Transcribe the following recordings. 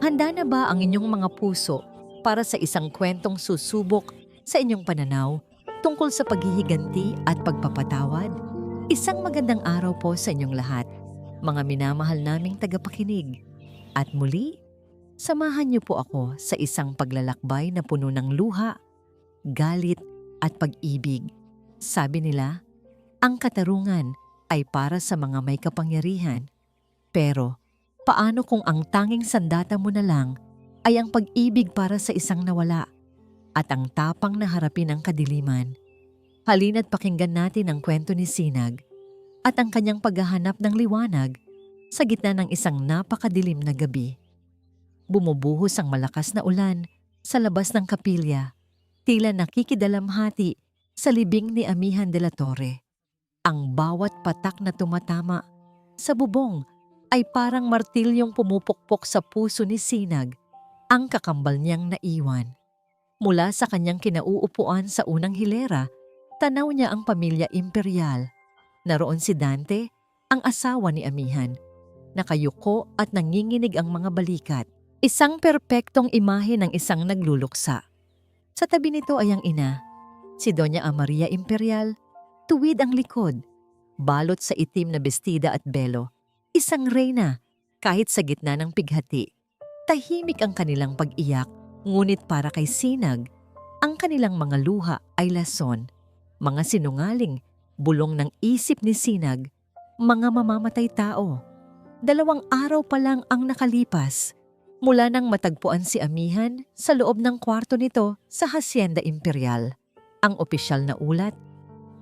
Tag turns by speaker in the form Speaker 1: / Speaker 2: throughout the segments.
Speaker 1: Handa na ba ang inyong mga puso para sa isang kwentong susubok sa inyong pananaw tungkol sa paghihiganti at pagpapatawad? Isang magandang araw po sa inyong lahat, mga minamahal naming tagapakinig. At muli, samahan niyo po ako sa isang paglalakbay na puno ng luha, galit at pag-ibig. Sabi nila, ang katarungan ay para sa mga may kapangyarihan. Pero, paano kung ang tanging sandata mo na lang ay ang pag-ibig para sa isang nawala at ang tapang na harapin ang kadiliman? Halina't pakinggan natin ang kwento ni Sinag at ang kanyang paghahanap ng liwanag sa gitna ng isang napakadilim na gabi. Bumubuhos ang malakas na ulan sa labas ng kapilya, tila nakikidalamhati sa libing ni Amihan de la Torre. Ang bawat patak na tumatama sa bubong ay parang martilyong pumupukpok sa puso ni Sinag, ang kakambal niyang naiwan. Mula sa kanyang kinauupuan sa unang hilera, tanaw niya ang pamilya imperial. Naroon si Dante, ang asawa ni Amihan. Nakayuko at nanginginig ang mga balikat. Isang perpektong imahe ng isang nagluluksa. Sa tabi nito ay ang ina, si Doña Amaria Imperial, tuwid ang likod, balot sa itim na bestida at belo. Isang reyna, kahit sa gitna ng pighati. Tahimik ang kanilang pag-iyak, ngunit para kay Sinag, ang kanilang mga luha ay lason. Mga sinungaling, bulong ng isip ni Sinag, mga mamamatay tao. 2 araw pa lang ang nakalipas, mula nang matagpuan si Amihan sa loob ng kwarto nito sa Hacienda Imperial. Ang opisyal na ulat,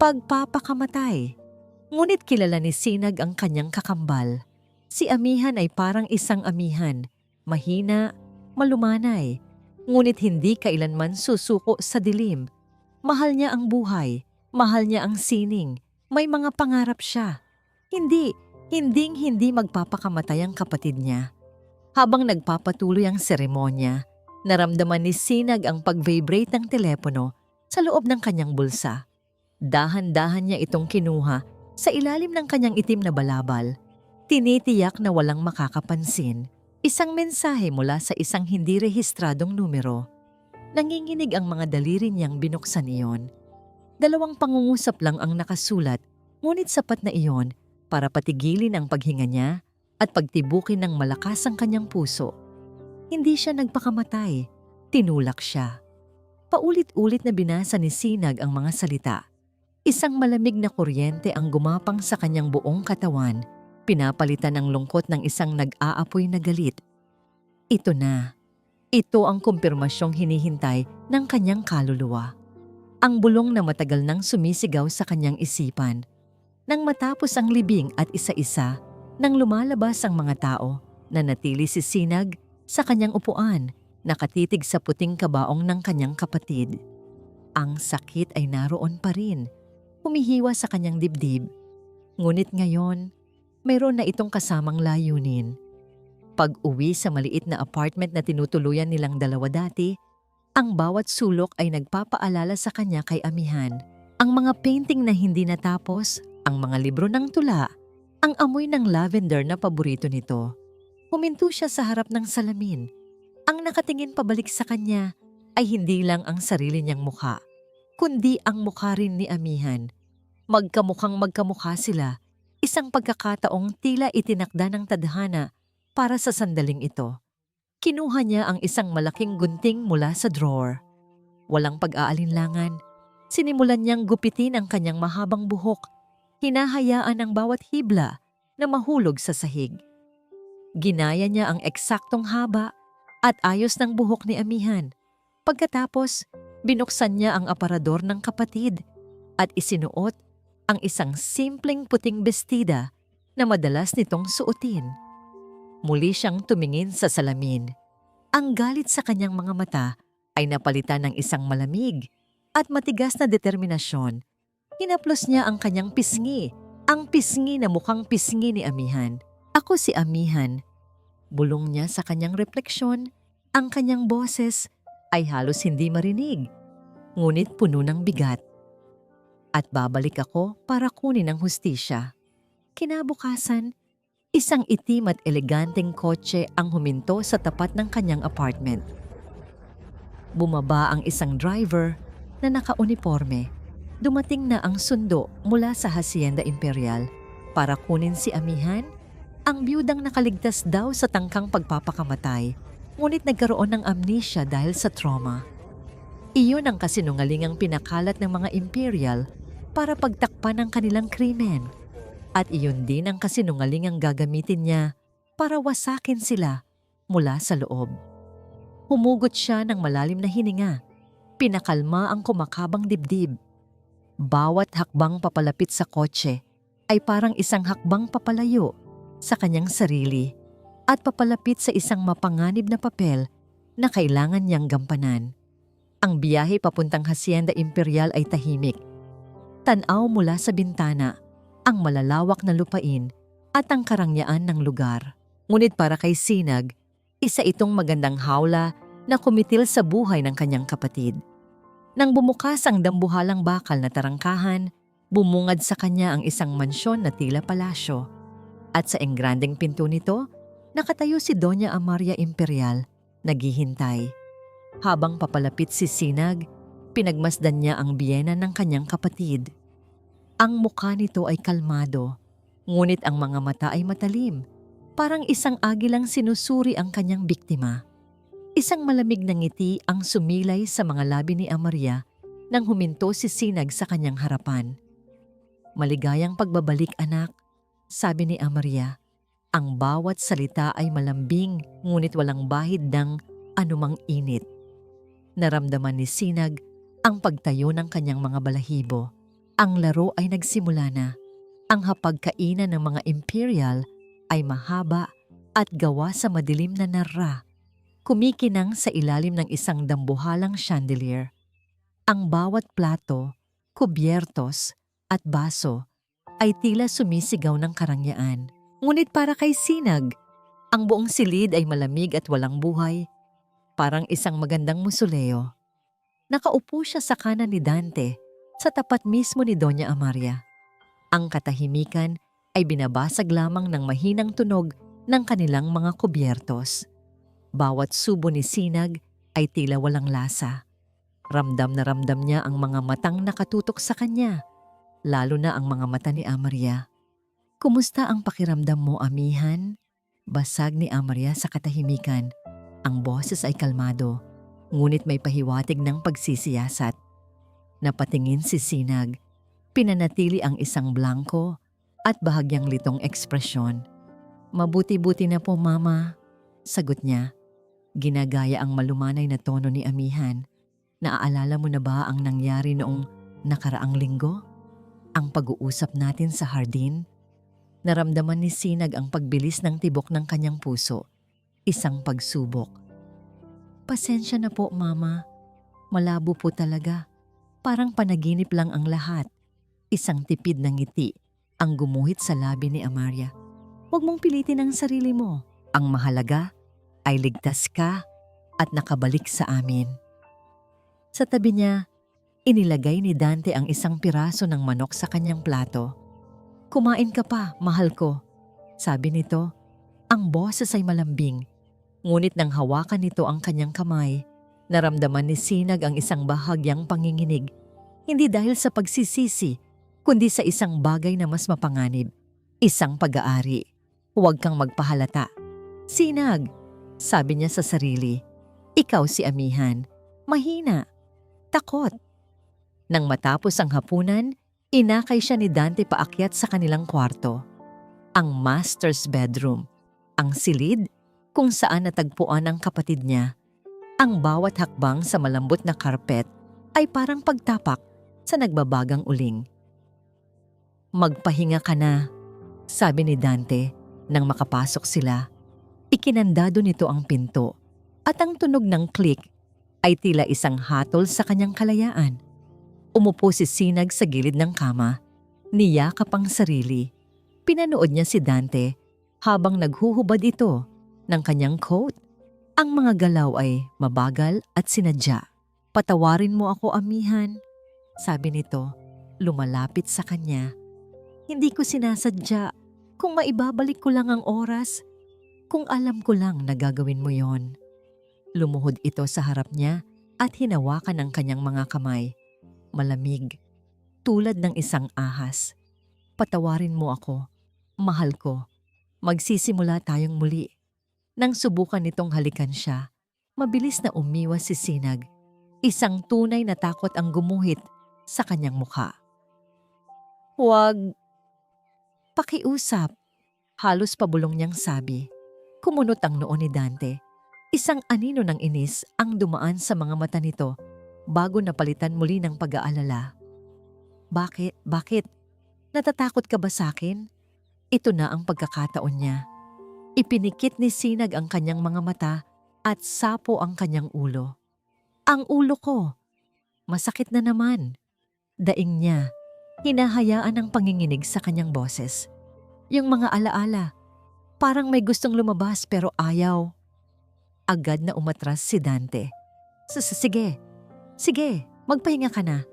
Speaker 1: pagpapakamatay. Ngunit kilala ni Sinag ang kanyang kakambal. Si Amihan ay parang isang amihan, mahina, malumanay, ngunit hindi kailanman susuko sa dilim. Mahal niya ang buhay, mahal niya ang sining, may mga pangarap siya. Hindi magpapakamatay ang kapatid niya. Habang nagpapatuloy ang seremonya, naramdaman ni Sinag ang pag-vibrate ng telepono sa loob ng kanyang bulsa. Dahan-dahan niya itong kinuha sa ilalim ng kanyang itim na balabal. Tinitiyak na walang makakapansin. Isang mensahe mula sa isang hindi rehistradong numero. Nanginginig ang mga daliri niyang binuksan iyon. 2 pangungusap lang ang nakasulat, ngunit sapat na iyon para patigilin ang paghinga niya at pagtibukin ng malakas ang kanyang puso. Hindi siya nagpakamatay, tinulak siya. Paulit-ulit na binasa ni Sinag ang mga salita. Isang malamig na kuryente ang gumapang sa kanyang buong katawan, pinapalitan ng lungkot ng isang nag-aapoy na galit. Ito na. Ito ang kumpirmasyong hinihintay ng kanyang kaluluwa. Ang bulong na matagal nang sumisigaw sa kanyang isipan. Nang matapos ang libing at isa-isa, nang lumalabas ang mga tao, nanatili si Sinag sa kanyang upuan, nakatitig sa puting kabaong ng kanyang kapatid. Ang sakit ay naroon pa rin. Humihiwa sa kanyang dibdib. Ngunit ngayon, mayroon na itong kasamang layunin. Pag-uwi sa maliit na apartment na tinutuluyan nilang dalawa dati, ang bawat sulok ay nagpapaalala sa kanya kay Amihan. Ang mga painting na hindi natapos, ang mga libro ng tula, ang amoy ng lavender na paborito nito. Huminto siya sa harap ng salamin. Ang nakatingin pabalik sa kanya ay hindi lang ang sarili niyang mukha, kundi ang mukha rin ni Amihan. Magkamukhang magkamukha sila, isang pagkakataong tila itinakda ng tadhana para sa sandaling ito. Kinuha niya ang isang malaking gunting mula sa drawer. Walang pag-aalinlangan, sinimulan niyang gupitin ang kanyang mahabang buhok, hinahayaan ang bawat hibla na mahulog sa sahig. Ginaya niya ang eksaktong haba at ayos ng buhok ni Amihan. Pagkatapos, binuksan niya ang aparador ng kapatid at isinuot ang isang simpleng puting bestida na madalas nitong suotin. Muli siyang tumingin sa salamin. Ang galit sa kanyang mga mata ay napalitan ng isang malamig at matigas na determinasyon. Hinaplos niya ang kanyang pisngi, ang pisngi na mukhang pisngi ni Amihan. Ako si Amihan. Bulong niya sa kanyang refleksyon, ang kanyang boses ay halos hindi marinig, ngunit puno ng bigat. At babalik ako para kunin ang hustisya. Kinabukasan, Isang itim at eleganteng kotse ang huminto sa tapat ng kanyang apartment. Bumaba ang isang driver na nakauniforme. Dumating na ang sundo mula sa Hacienda Imperial para kunin si Amihan, ang biyudang nakaligtas daw sa tangkang pagpapakamatay, ngunit nagkaroon ng amnesia dahil sa trauma. Iyon ang kasinungalingang pinakalat ng mga Imperial para pagtakpan ang kanilang krimen. At iyon din ang kasinungalingang gagamitin niya para wasakin sila mula sa loob. Humugot siya ng malalim na hininga. Pinakalma ang kumakabang dibdib. Bawat hakbang papalapit sa kotse ay parang isang hakbang papalayo sa kanyang sarili at papalapit sa isang mapanganib na papel na kailangan niyang gampanan. Ang biyahe papuntang Hacienda Imperial ay tahimik. Tanaw mula sa bintana ang malalawak na lupain at ang karangyaan ng lugar. Ngunit para kay Sinag, isa itong magandang hawla na kumitil sa buhay ng kanyang kapatid. Nang bumukas ang dambuhalang bakal na tarangkahan, bumungad sa kanya ang isang mansyon na tila palasyo. At sa engrandeng pinto nito, nakatayo si Doña Amaria Imperial, naghihintay. Habang papalapit si Sinag, pinagmasdan niya ang biyena ng kanyang kapatid. Ang mukha nito ay kalmado, ngunit ang mga mata ay matalim. Parang isang agilang sinusuri ang kanyang biktima. Isang malamig na ngiti ang sumilay sa mga labi ni Amaria nang huminto si Sinag sa kanyang harapan. "Maligayang pagbabalik, anak," sabi ni Amaria. Ang bawat salita ay malambing ngunit walang bahid ng anumang init. Naramdaman ni Sinag ang pagtayo ng kanyang mga balahibo. Ang laro ay nagsimula na. Ang hapagkainan ng mga Imperial ay mahaba at gawa sa madilim na narra. Kumikinang sa ilalim ng isang dambuhalang chandelier. Ang bawat plato, kubyertos at baso ay tila sumisigaw ng karangyaan. Ngunit para kay Sinag, ang buong silid ay malamig at walang buhay. Parang isang magandang musoleo. Nakaupo siya sa kanan ni Dante sa tapat mismo ni Doña Amaria. Ang katahimikan ay binabasag lamang ng mahinang tunog ng kanilang mga kubyertos. Bawat subo ni Sinag ay tila walang lasa. Ramdam na ramdam niya ang mga matang nakatutok sa kanya, lalo na ang mga mata ni Amaria. "Kumusta ang pakiramdam mo, Amihan?" Basag ni Amaria sa katahimikan. Ang boses ay kalmado, ngunit may pahiwatig ng pagsisiyasat. Napatingin si Sinag. Pinanatili ang isang blanko at bahagyang litong ekspresyon. "Mabuti-buti na po, Mama," sagot niya. Ginagaya ang malumanay na tono ni Amihan. "Naaalala mo na ba ang nangyari noong nakaraang linggo? Ang pag-uusap natin sa hardin?" Naramdaman ni Sinag ang pagbilis ng tibok ng kanyang puso. Isang pagsubok. "Pasensya na po, Mama. Malabo po talaga. Parang panaginip lang ang lahat." Isang tipid na ngiti ang gumuhit sa labi ni Amaria. "Huwag mong pilitin ang sarili mo. Ang mahalaga ay ligtas ka at nakabalik sa amin." Sa tabi niya, inilagay ni Dante ang isang piraso ng manok sa kanyang plato. "Kumain ka pa, mahal ko," sabi nito. Ang boses ay malambing. Ngunit nang hawakan nito ang kanyang kamay, naramdaman ni Sinag ang isang bahagyang panginginig. Hindi dahil sa pagsisisi, kundi sa isang bagay na mas mapanganib. Isang pag-aari. "Huwag kang magpahalata, Sinag," sabi niya sa sarili. "Ikaw si Amihan. Mahina. Takot." Nang matapos ang hapunan, inakay siya ni Dante paakyat sa kanilang kwarto. Ang master's bedroom. Ang silid kung saan natagpuan ang kapatid niya. Ang bawat hakbang sa malambot na karpet ay parang pagtapak sa nagbabagang uling. "Magpahinga ka na," sabi ni Dante nang makapasok sila. Ikinandado nito ang pinto at ang tunog ng click ay tila isang hatol sa kanyang kalayaan. Umupo si Sinag sa gilid ng kama, niyakap ang sarili. Pinanood niya si Dante habang naghuhubad ito ng kanyang coat. Ang mga galaw ay mabagal at sinadya. "Patawarin mo ako, Amihan," sabi nito, lumalapit sa kanya. "Hindi ko sinasadya. Kung maibabalik ko lang ang oras, kung alam ko lang na gagawin mo yon. Lumuhod ito sa harap niya at hinawakan ang kanyang mga kamay. Malamig, tulad ng isang ahas. Patawarin mo ako. Mahal ko. Magsisimula tayong muli. Nang subukan nitong halikan siya, mabilis na umiwas si Sinag. Isang tunay na takot ang gumuhit sa kanyang mukha. Huwag. Pakiusap. Halos pabulong niyang sabi. Kumunot ang noo ni Dante. Isang anino ng inis ang dumaan sa mga mata nito bago napalitan muli ng pag-aalala. Bakit? Bakit? Natatakot ka ba sa akin? Ito na ang pagkakataon niya. Ipinikit ni Sinag ang kanyang mga mata at sapo ang kanyang ulo. Ang ulo ko. Masakit na naman. Daing niya, hinahayaan ang panginginig sa kanyang boses. Yung mga alaala, parang may gustong lumabas pero ayaw. Agad na umatras si Dante. Sige, magpahinga ka na.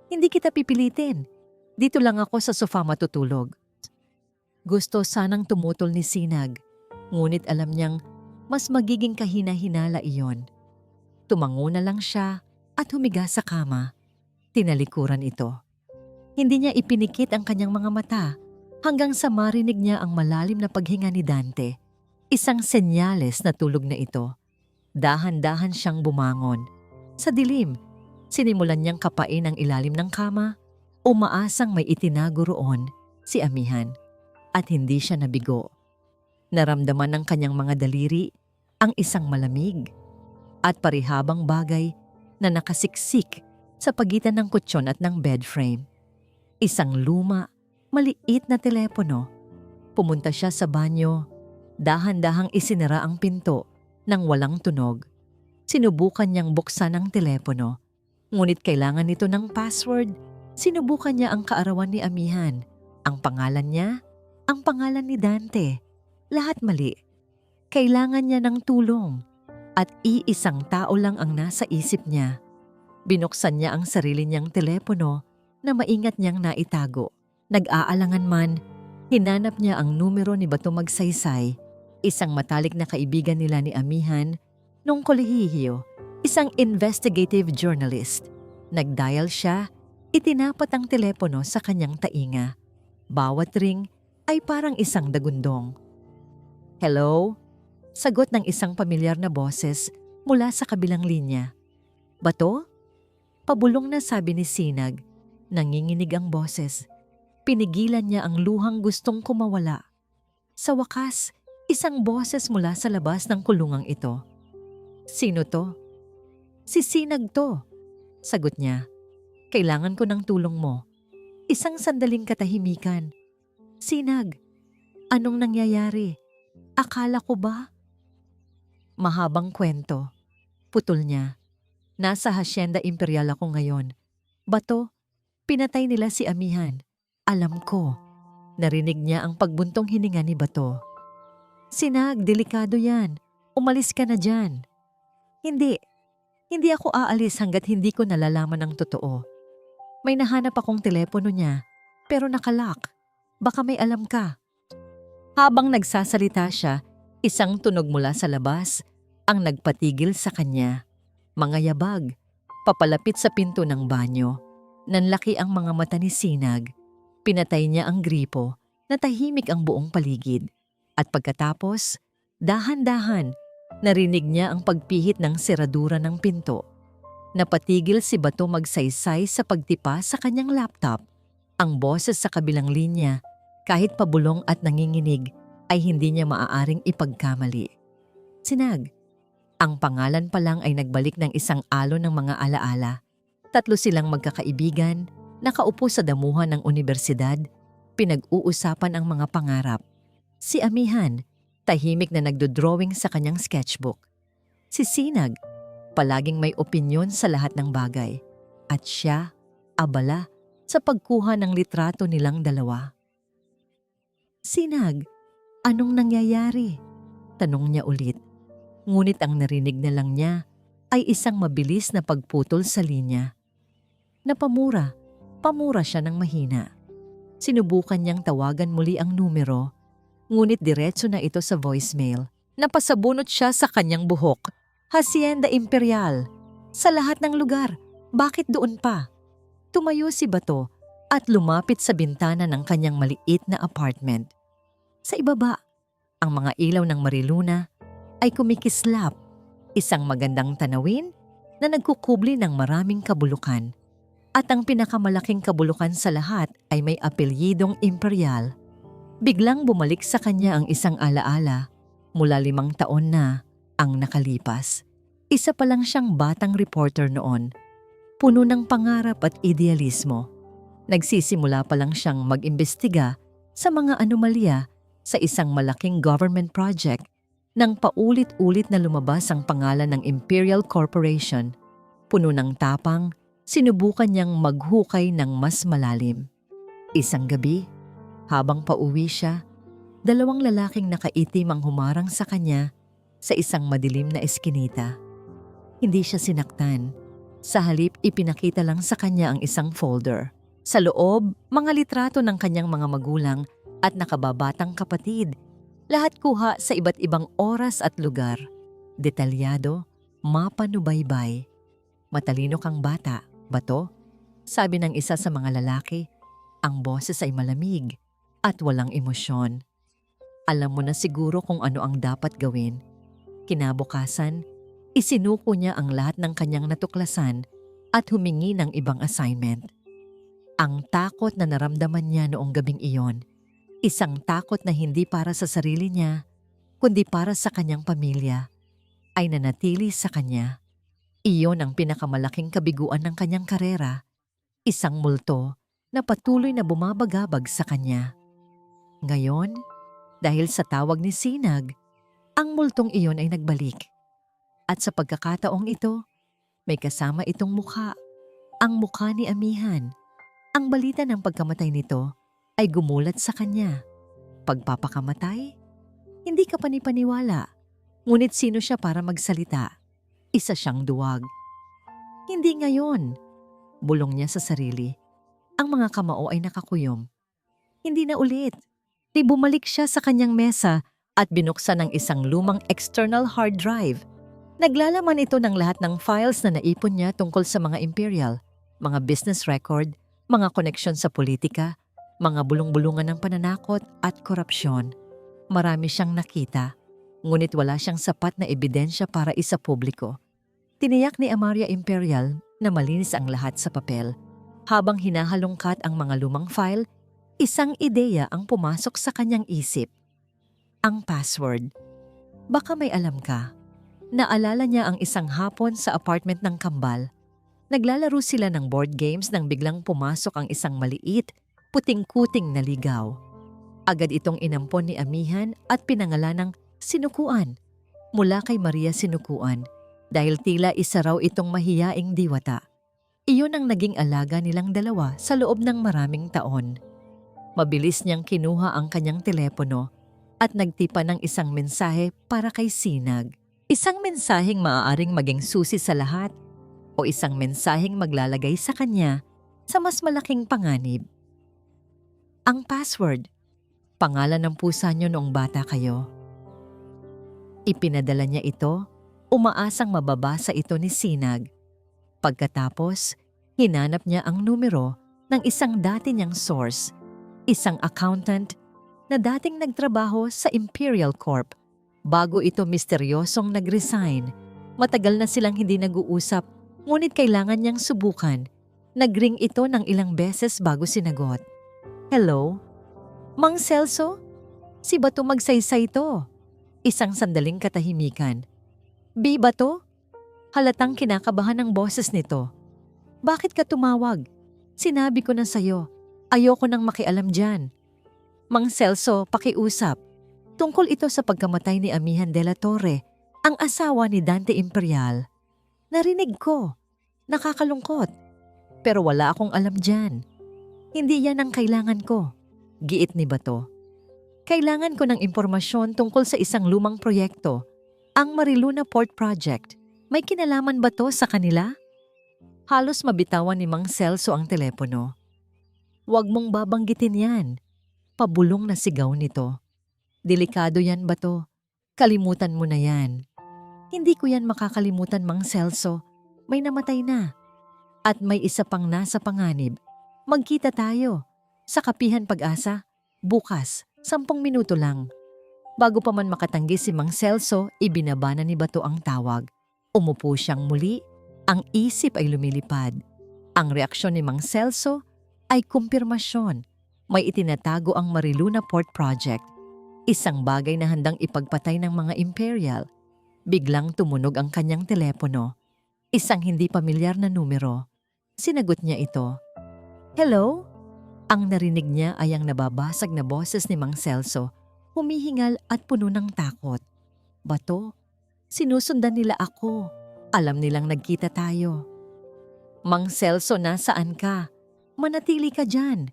Speaker 1: Hindi kita pipilitin. Dito lang ako sa sofa matutulog. Gusto sanang tumutol ni Sinag, ngunit alam niyang mas magiging kahina-hinala iyon. Tumango na lang siya at humiga sa kama. Tinalikuran ito. Hindi niya ipinikit ang kanyang mga mata hanggang sa marinig niya ang malalim na paghinga ni Dante. Isang senyales na tulog na ito. Dahan-dahan siyang bumangon. Sa dilim, sinimulan niyang kapain ang ilalim ng kama. Umaasang may itinago roon si Amihan at hindi siya nabigo. Naramdaman ng kanyang mga daliri ang isang malamig at parihabang bagay na nakasiksik sa pagitan ng kutsyon at ng bed frame. Isang luma, maliit na telepono. Pumunta siya sa banyo. Dahan-dahang isinara ang pinto nang walang tunog. Sinubukan niyang buksan ang telepono. Ngunit kailangan nito ng password. Sinubukan niya ang kaarawan ni Amihan. Ang pangalan niya, ang pangalan ni Dante. Lahat mali. Kailangan niya ng tulong. At iisang tao lang ang nasa isip niya. Binuksan niya ang sarili niyang telepono na maingat niyang naitago. Nag-aalangan man, hinanap niya ang numero ni Bato Magsaysay, isang matalik na kaibigan nila ni Amihan nung kolehiyo, isang investigative journalist. Nag-dial siya, itinapat ang telepono sa kanyang tainga. Bawat ring ay parang isang dagundong. Hello? Sagot ng isang pamilyar na boses mula sa kabilang linya. Bato? Pabulong na sabi ni Sinag. Nanginginig ang boses. Pinigilan niya ang luhang gustong kumawala. Sa wakas, isang boses mula sa labas ng kulungang ito. Sino to? Si Sinag to. Sagot niya. Kailangan ko ng tulong mo. Isang sandaling katahimikan. Sinag, anong nangyayari? Akala ko ba? Mahabang kwento. Putol niya. Nasa Hacienda Imperial ako ngayon. Bato, pinatay nila si Amihan. Alam ko. Narinig niya ang pagbuntong hininga ni Bato. Sinag, delikado yan. Umalis ka na dyan. Hindi. Hindi ako aalis hanggat hindi ko nalalaman ang totoo. May nahanap akong telepono niya, pero nakalock. Baka may alam ka. Habang nagsasalita siya, isang tunog mula sa labas ang nagpatigil sa kanya. Mga yabag, papalapit sa pinto ng banyo. Nanlaki ang mga mata ni Sinag. Pinatay niya ang gripo na tahimik ang buong paligid. At pagkatapos, dahan-dahan, narinig niya ang pagpihit ng seradura ng pinto. Napatigil si Bato Magsaysay sa pagtipa sa kanyang laptop. Ang boses sa kabilang linya, kahit pabulong at nanginginig, ay hindi niya maaaring ipagkamali. Sinag. Ang pangalan pa lang ay nagbalik ng isang alon ng mga alaala. 3 silang magkakaibigan, nakaupo sa damuhan ng unibersidad, pinag-uusapan ang mga pangarap. Si Amihan, tahimik na nagdodrawing sa kanyang sketchbook. Si Sinag, palaging may opinyon sa lahat ng bagay. At siya, abala, sa pagkuha ng litrato nilang dalawa. Sinag, anong nangyayari? Tanong niya ulit. Ngunit ang narinig na lang niya ay isang mabilis na pagputol sa linya. Napamura siya ng mahina. Sinubukan niyang tawagan muli ang numero Ngunit diretso na ito sa voicemail. Napasabunot siya sa kanyang buhok. Hacienda Imperial. Sa lahat ng lugar. Bakit doon pa? Tumayo si Bato at lumapit sa bintana ng kanyang maliit na apartment. Sa ibaba, ang mga ilaw ng Mariluna ay kumikislap. Isang magandang tanawin na nagkukubli ng maraming kabulukan. At ang pinakamalaking kabulukan sa lahat ay may apelyidong Imperial. Biglang bumalik sa kanya ang isang alaala mula 5 taon na ang nakalipas. Isa pa lang siyang batang reporter noon, puno ng pangarap at idealismo. Nagsisimula pa lang siyang mag-imbestiga sa mga anomalya sa isang malaking government project nang paulit-ulit na lumabas ang pangalan ng Imperial Corporation. Puno ng tapang, sinubukan niyang maghukay ng mas malalim. Isang gabi, habang pauwi siya, 2 lalaking nakaitim ang humarang sa kanya sa isang madilim na eskinita. Hindi siya sinaktan. Sa halip, ipinakita lang sa kanya ang isang folder. Sa loob, mga litrato ng kanyang mga magulang at nakababatang kapatid. Lahat kuha sa iba't ibang oras at lugar. Detalyado, mapanubaybay. Matalino kang bata, Bato? Sabi ng isa sa mga lalaki. Ang boses ay malamig at walang emosyon. Alam mo na siguro kung ano ang dapat gawin. Kinabukasan, isinuko niya ang lahat ng kanyang natuklasan at humingi ng ibang assignment. Ang takot na naramdaman niya noong gabing iyon, isang takot na hindi para sa sarili niya, kundi para sa kanyang pamilya, ay nanatili sa kanya. Iyon ang pinakamalaking kabiguan ng kanyang karera, isang multo na patuloy na bumabagabag sa kanya. Ngayon, dahil sa tawag ni Sinag, ang multong iyon ay nagbalik. At sa pagkakataong ito, may kasama itong mukha, ang mukha ni Amihan. Ang balita ng pagkamatay nito ay gumulat sa kanya. Pagpapakamatay? Hindi ka panipaniwala. Ngunit sino siya para magsalita? Isa siyang duwag. Hindi ngayon. Bulong niya sa sarili. Ang mga kamao ay nakakuyom. Hindi na ulit. Di bumalik siya sa kanyang mesa at binuksan ang isang lumang external hard drive. Naglalaman ito ng lahat ng files na naipon niya tungkol sa mga Imperial, mga business record, mga koneksyon sa politika, mga bulong-bulungan ng pananakot at korupsyon. Marami siyang nakita, ngunit wala siyang sapat na ebidensya para isapubliko. Tiniyak ni Amaria Imperial na malinis ang lahat sa papel. Habang hinahalongkat ang mga lumang file, isang ideya ang pumasok sa kanyang isip. Ang password. Baka may alam ka. Naalala niya ang isang hapon sa apartment ng kambal. Naglalaro sila ng board games nang biglang pumasok ang isang maliit, puting-kuting na ligaw. Agad itong inampon ni Amihan at pinangalan ng Sinukuan mula kay Maria Sinukuan dahil tila isa raw itong mahiyaing diwata. Iyon ang naging alaga nilang dalawa sa loob ng maraming taon. Mabilis niyang kinuha ang kanyang telepono at nagtipa ng isang mensahe para kay Sinag. Isang mensaheng maaaring maging susi sa lahat o isang mensaheng maglalagay sa kanya sa mas malaking panganib. Ang password, pangalan ng pusa niyo noong bata kayo. Ipinadala niya ito, umaasang mababasa ito ni Sinag. Pagkatapos, hinanap niya ang numero ng isang dati niyang source, isang accountant na dating nagtrabaho sa Imperial Corp. Bago ito misteryosong nag-resign, matagal na silang hindi nag-uusap, ngunit kailangan niyang subukan. Nag-ring ito ng ilang beses bago sinagot. Hello? Mang Celso? Si Bato magsaysay to. Isang sandaling katahimikan. B. Bato? Halatang kinakabahan ang boses nito. Bakit ka tumawag? Sinabi ko na sa'yo. Ayoko nang makialam dyan. Mang Celso, pakiusap. Tungkol ito sa pagkamatay ni Amihan de la Torre, ang asawa ni Dante Imperial. Narinig ko. Nakakalungkot. Pero wala akong alam dyan. Hindi yan ang kailangan ko. Giit ni Bato. Kailangan ko ng impormasyon tungkol sa isang lumang proyekto, ang Mariluna Port Project. May kinalaman ba to sa kanila? Halos mabitawan ni Mang Celso ang telepono. Huwag mong babanggitin yan. Pabulong na sigaw nito. Delikado yan, Bato. Kalimutan mo na yan. Hindi ko yan makakalimutan, Mang Celso. May namatay na. At may isa pang nasa panganib. Magkita tayo. Sa Kapihan Pag-asa. Bukas, 10 minuto lang. Bago pa man makatanggi si Mang Celso, ibinaba na ni Bato ang tawag. Umupo siyang muli. Ang isip ay lumilipad. Ang reaksyon ni Mang Celso ay kumpirmasyon. May itinatago ang Mariluna Port Project. Isang bagay na handang ipagpatay ng mga imperial. Biglang tumunog ang kanyang telepono. Isang hindi pamilyar na numero. Sinagot niya ito. Hello? Ang narinig niya ay ang nababasag na boses ni Mang Celso, humihingal at puno ng takot. Bato, sinusundan nila ako. Alam nilang nagkita tayo. Mang Celso, nasaan ka? Manatili ka dyan.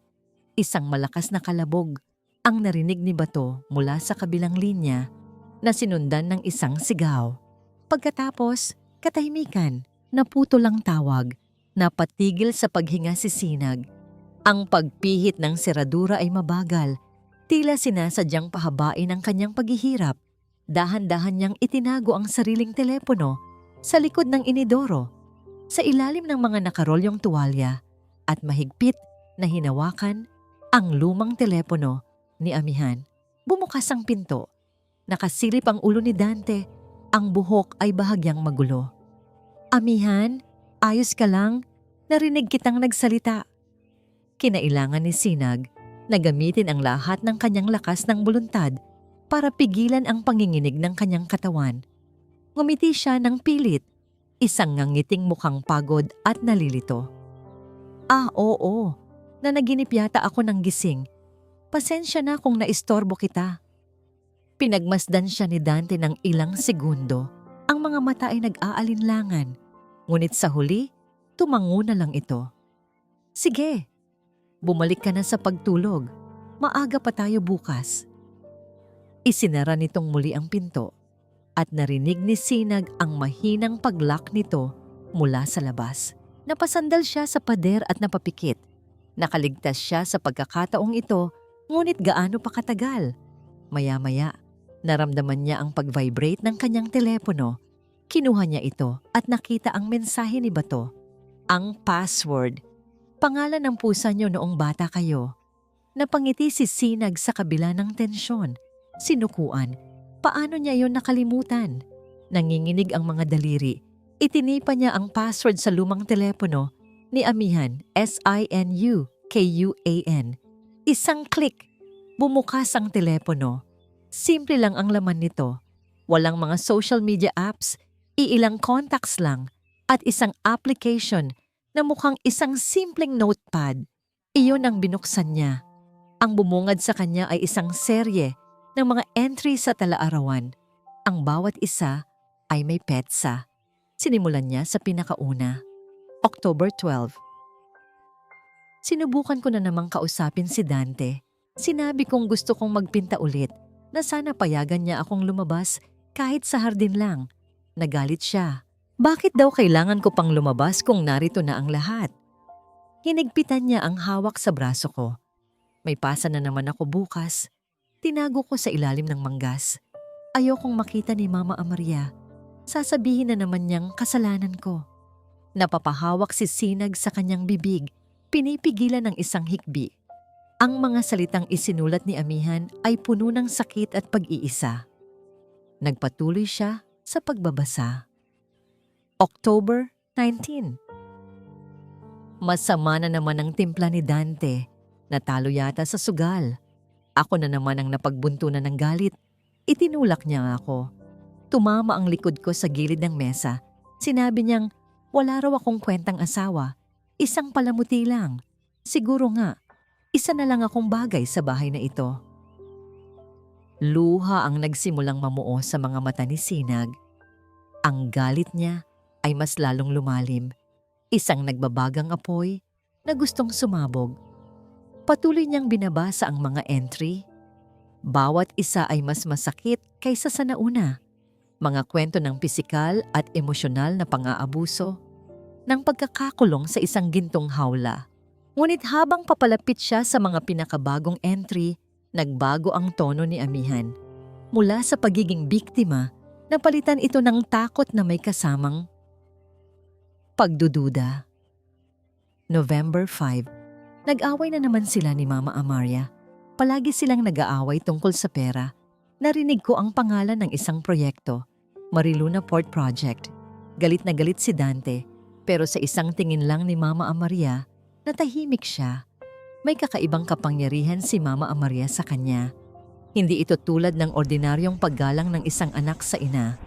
Speaker 1: Isang malakas na kalabog ang narinig ni Bato mula sa kabilang linya na sinundan ng isang sigaw. Pagkatapos, katahimikan, naputo lang tawag, napatigil sa paghinga si Sinag. Ang pagpihit ng seradura ay mabagal, tila sinasadyang pahabain ang kanyang paghihirap. Dahan-dahan niyang itinago ang sariling telepono sa likod ng inidoro, sa ilalim ng mga nakarolyong tuwalya at mahigpit na hinawakan ang lumang telepono ni Amihan. Bumukas ang pinto. Nakasilip ang ulo ni Dante. Ang buhok ay bahagyang magulo. Amihan, ayos ka lang? Narinig kitang nagsalita. Kinailangan ni Sinag na gamitin ang lahat ng kanyang lakas ng buluntad para pigilan ang panginginig ng kanyang katawan. Ngumiti siya ng pilit, isang ngangiting mukhang pagod at nalilito. Oo, nanaginip yata ako ng gising. Pasensya na kung naistorbo kita. Pinagmasdan siya ni Dante ng ilang segundo. Ang mga mata ay nag-aalinlangan. Ngunit sa huli, tumango na lang ito. Sige, bumalik ka na sa pagtulog. Maaga pa tayo bukas. Isinara nitong muli ang pinto at narinig ni Sinag ang mahinang pag-lock nito mula sa labas. Napasandal siya sa pader at napapikit. Nakaligtas siya sa pagkakataong ito. Ngunit gaano pa katagal? Maya-maya, naramdaman niya ang pag-vibrate ng kanyang telepono. Kinuha niya ito at nakita ang mensahe ni Bato. Ang password. Pangalan ng pusa niyo noong bata kayo. Napangiti si Sinag sa kabila ng tensyon. Sinukuan. Paano niya yon nakalimutan? Nanginginig ang mga daliri. Itinipa niya ang password sa lumang telepono ni Amihan, SINUKUAN. Isang click, bumukas ang telepono. Simple lang ang laman nito. Walang mga social media apps, iilang contacts lang, at isang application na mukhang isang simpleng notepad. Iyon ang binuksan niya. Ang bumungad sa kanya ay isang serye ng mga entry sa tala-arawan. Ang bawat isa ay may petsa. Sinimulan niya sa pinakauna. October 12. Sinubukan ko na namang kausapin si Dante. Sinabi kong gusto kong magpinta ulit na sana payagan niya akong lumabas kahit sa hardin lang. Nagalit siya. Bakit daw kailangan ko pang lumabas kung narito na ang lahat? Hinigpitan niya ang hawak sa braso ko. May pasa na naman ako bukas. Tinago ko sa ilalim ng manggas. Ayokong makita ni Mama Amaria. Sasabihin na naman niyang kasalanan ko. Napapahawak si Sinag sa kanyang bibig. Pinipigilan ng isang hikbi. Ang mga salitang isinulat ni Amihan ay puno ng sakit at pag-iisa. Nagpatuloy siya sa pagbabasa. October 19. Masama na naman ang timpla ni Dante. Natalo yata sa sugal. Ako na naman ang napagbuntunan ng galit. Itinulak niya ako. Tumama ang likod ko sa gilid ng mesa. Sinabi niyang wala raw akong kwentang asawa. Isang palamuti lang. Siguro nga, isa na lang akong bagay sa bahay na ito. Luha ang nagsimulang mamuo sa mga mata ni Sinag. Ang galit niya ay mas lalong lumalim. Isang nagbabagang apoy na gustong sumabog. Patuloy niyang binabasa ang mga entry. Bawat isa ay mas masakit kaysa sa nauna. Mga kwento ng pisikal at emosyonal na pang-aabuso, ng pagkakakulong sa isang gintong hawla. Ngunit habang papalapit siya sa mga pinakabagong entry, Nagbago ang tono ni Amihan. Mula sa pagiging biktima, napalitan ito ng takot na may kasamang pagdududa. November 5. Nag-away na naman sila ni Mama Amaria. Palagi silang nag-aaway tungkol sa pera. Narinig ko ang pangalan ng isang proyekto, Mariluna Port Project. Galit na galit si Dante, pero sa isang tingin lang ni Mama Amaria, natahimik siya. May kakaibang kapangyarihan si Mama Amaria sa kanya. Hindi ito tulad ng ordinaryong paggalang ng isang anak sa ina.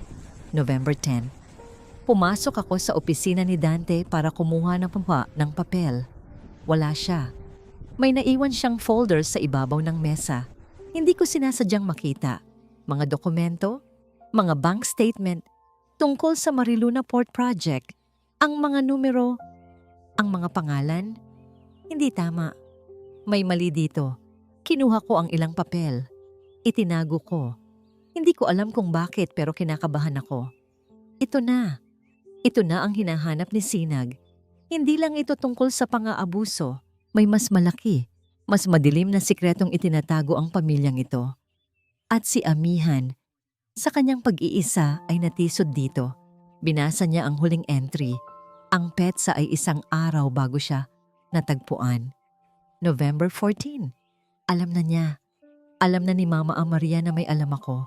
Speaker 1: November 10. Pumasok ako sa opisina ni Dante para kumuha ng papel. Wala siya. May naiwan siyang folder sa ibabaw ng mesa. Hindi ko sinasadyang makita. Mga dokumento, mga bank statement, tungkol sa Mariluna Port Project, ang mga numero, ang mga pangalan. Hindi tama. May mali dito. Kinuha ko ang ilang papel. Itinago ko. Hindi ko alam kung bakit pero kinakabahan ako. Ito na. Ito na ang hinahanap ni Sinag. Hindi lang ito tungkol sa pang-aabuso. May mas malaki, mas madilim na sikretong itinatago ang pamilyang ito. At si Amihan, sa kanyang pag-iisa ay natisod dito. Binasa niya ang huling entry. Ang petsa ay isang araw bago siya natagpuan. November 14. Alam na niya. Alam na ni Mama Amaria na may alam ako.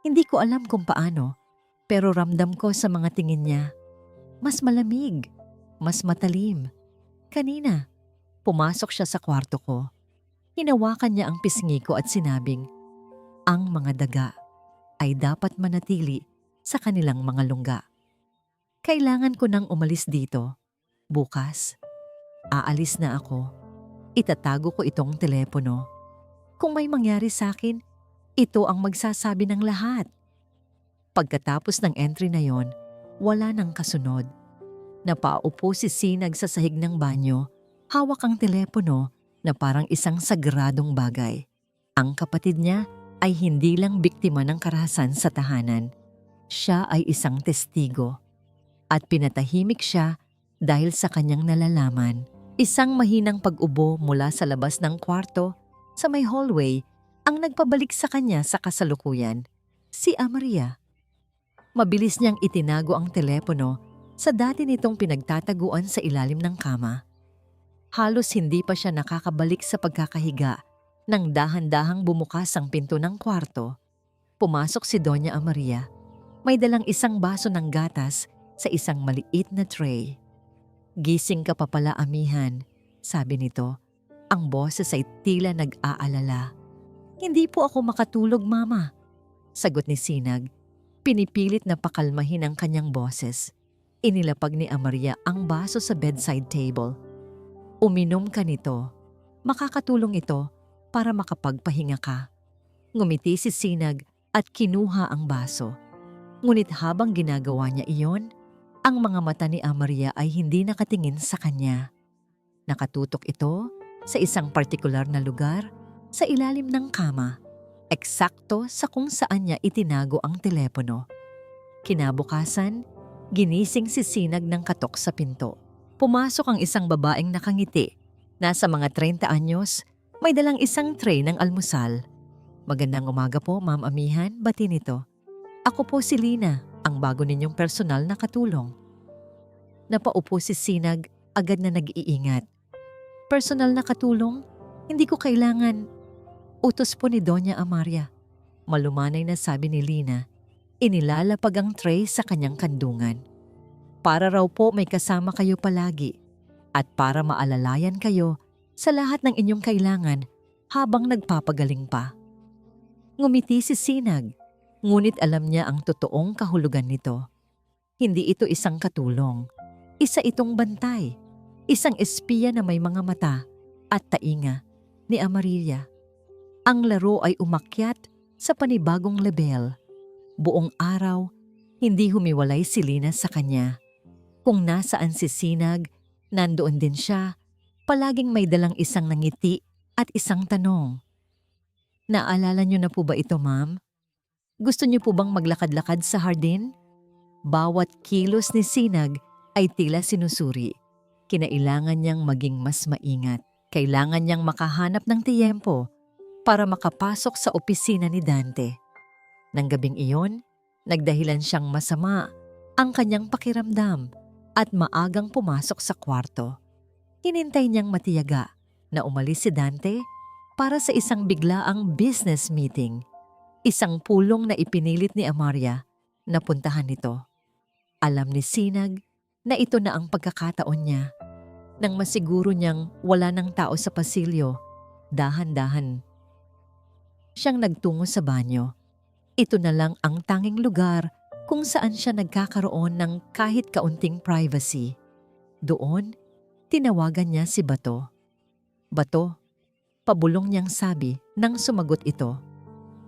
Speaker 1: Hindi ko alam kung paano, pero ramdam ko sa mga tingin niya. Mas malamig, mas matalim. Kanina, pumasok siya sa kwarto ko. Hinawakan niya ang pisngi ko at sinabing, ang mga daga ay dapat manatili sa kanilang mga lungga. Kailangan ko nang umalis dito. Bukas, aalis na ako. Itatago ko itong telepono. Kung may mangyari sa akin, ito ang magsasabi ng lahat. Pagkatapos ng entry na yon, wala nang kasunod. Napaupo si Sinag sa sahig ng banyo, hawak ang telepono na parang isang sagradong bagay. Ang kapatid niya ay hindi lang biktima ng karahasan sa tahanan. Siya ay isang testigo. At pinatahimik siya dahil sa kanyang nalalaman. Isang mahinang pag-ubo mula sa labas ng kwarto sa may hallway ang nagpabalik sa kanya sa kasalukuyan. Si Amaria. Mabilis niyang itinago ang telepono sa dati nitong pinagtataguan sa ilalim ng kama. Halos hindi pa siya nakakabalik sa pagkakahiga nang dahan-dahang bumukas ang pinto ng kwarto. Pumasok si Doña Amaria. May dalang isang baso ng gatas sa isang maliit na tray. Gising ka pa pala, Amihan, sabi nito. Ang boses ay tila nag-aalala. Hindi po ako makatulog, Mama, sagot ni Sinag. Pinipilit na pakalmahin ang kanyang boses. Inilapag ni Amaria ang baso sa bedside table. Uminom ka nito. Makakatulong ito para makapagpahinga ka. Ngumiti si Sinag at kinuha ang baso. Ngunit habang ginagawa niya iyon, ang mga mata ni Amaria ay hindi nakatingin sa kanya. Nakatutok ito sa isang partikular na lugar sa ilalim ng kama. Eksakto sa kung saan niya itinago ang telepono. Kinabukasan, ginising si Sinag ng katok sa pinto. Pumasok ang isang babaeng nakangiti. Nasa mga 30 anyos, may dalang isang tray ng almusal. Magandang umaga po, Ma'am Amihan, bati nito. Ako po si Lina, ang bago ninyong personal na katulong. Napaupo si Sinag, agad na nag-iingat. Personal na katulong? Hindi ko kailangan. Utos po ni Doña Amaria. Malumanay na sabi ni Lina. Inilalapag ang tray sa kanyang kandungan. Para raw po may kasama kayo palagi at para maalalayan kayo sa lahat ng inyong kailangan habang nagpapagaling pa. Ngumiti si Sinag, ngunit alam niya ang totoong kahulugan nito. Hindi ito isang katulong. Isa itong bantay. Isang espiya na may mga mata at tainga ni Amaria. Ang laro ay umakyat sa panibagong level. Buong araw, hindi humiwalay si Lina sa kanya. Kung nasaan si Sinag, nandoon din siya. Palaging may dalang isang nangiti at isang tanong. Naalala niyo na po ba ito, Ma'am? Gusto niyo po bang maglakad-lakad sa hardin? Bawat kilos ni Sinag ay tila sinusuri. Kinailangan niyang maging mas maingat. Kailangan niyang makahanap ng tiyempo para makapasok sa opisina ni Dante. Nang gabing iyon, nagdahilan siyang masama ang kanyang pakiramdam at maagang pumasok sa kwarto. Hinintay niyang matiyaga na umalis si Dante para sa isang biglaang business meeting. Isang pulong na ipinilit ni Amaria na puntahan nito. Alam ni Sinag na ito na ang pagkakataon niya. Nang masiguro niyang wala ng tao sa pasilyo, dahan-dahan siyang nagtungo sa banyo. Ito na lang ang tanging lugar kung saan siya nagkakaroon ng kahit kaunting privacy. Doon, tinawagan niya si Bato. Bato, pabulong niyang sabi nang sumagot ito.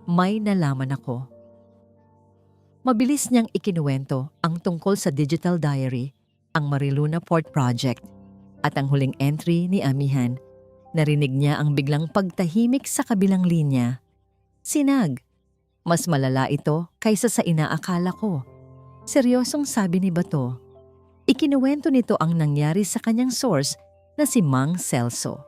Speaker 1: May nalaman ako. Mabilis niyang ikinuwento ang tungkol sa digital diary, ang Mariluna Port Project, at ang huling entry ni Amihan. Narinig niya ang biglang pagtahimik sa kabilang linya. Sinag, mas malala ito kaysa sa inaakala ko. Seryosong sabi ni Bato. Ikinuwento nito ang nangyari sa kanyang source na si Mang Celso.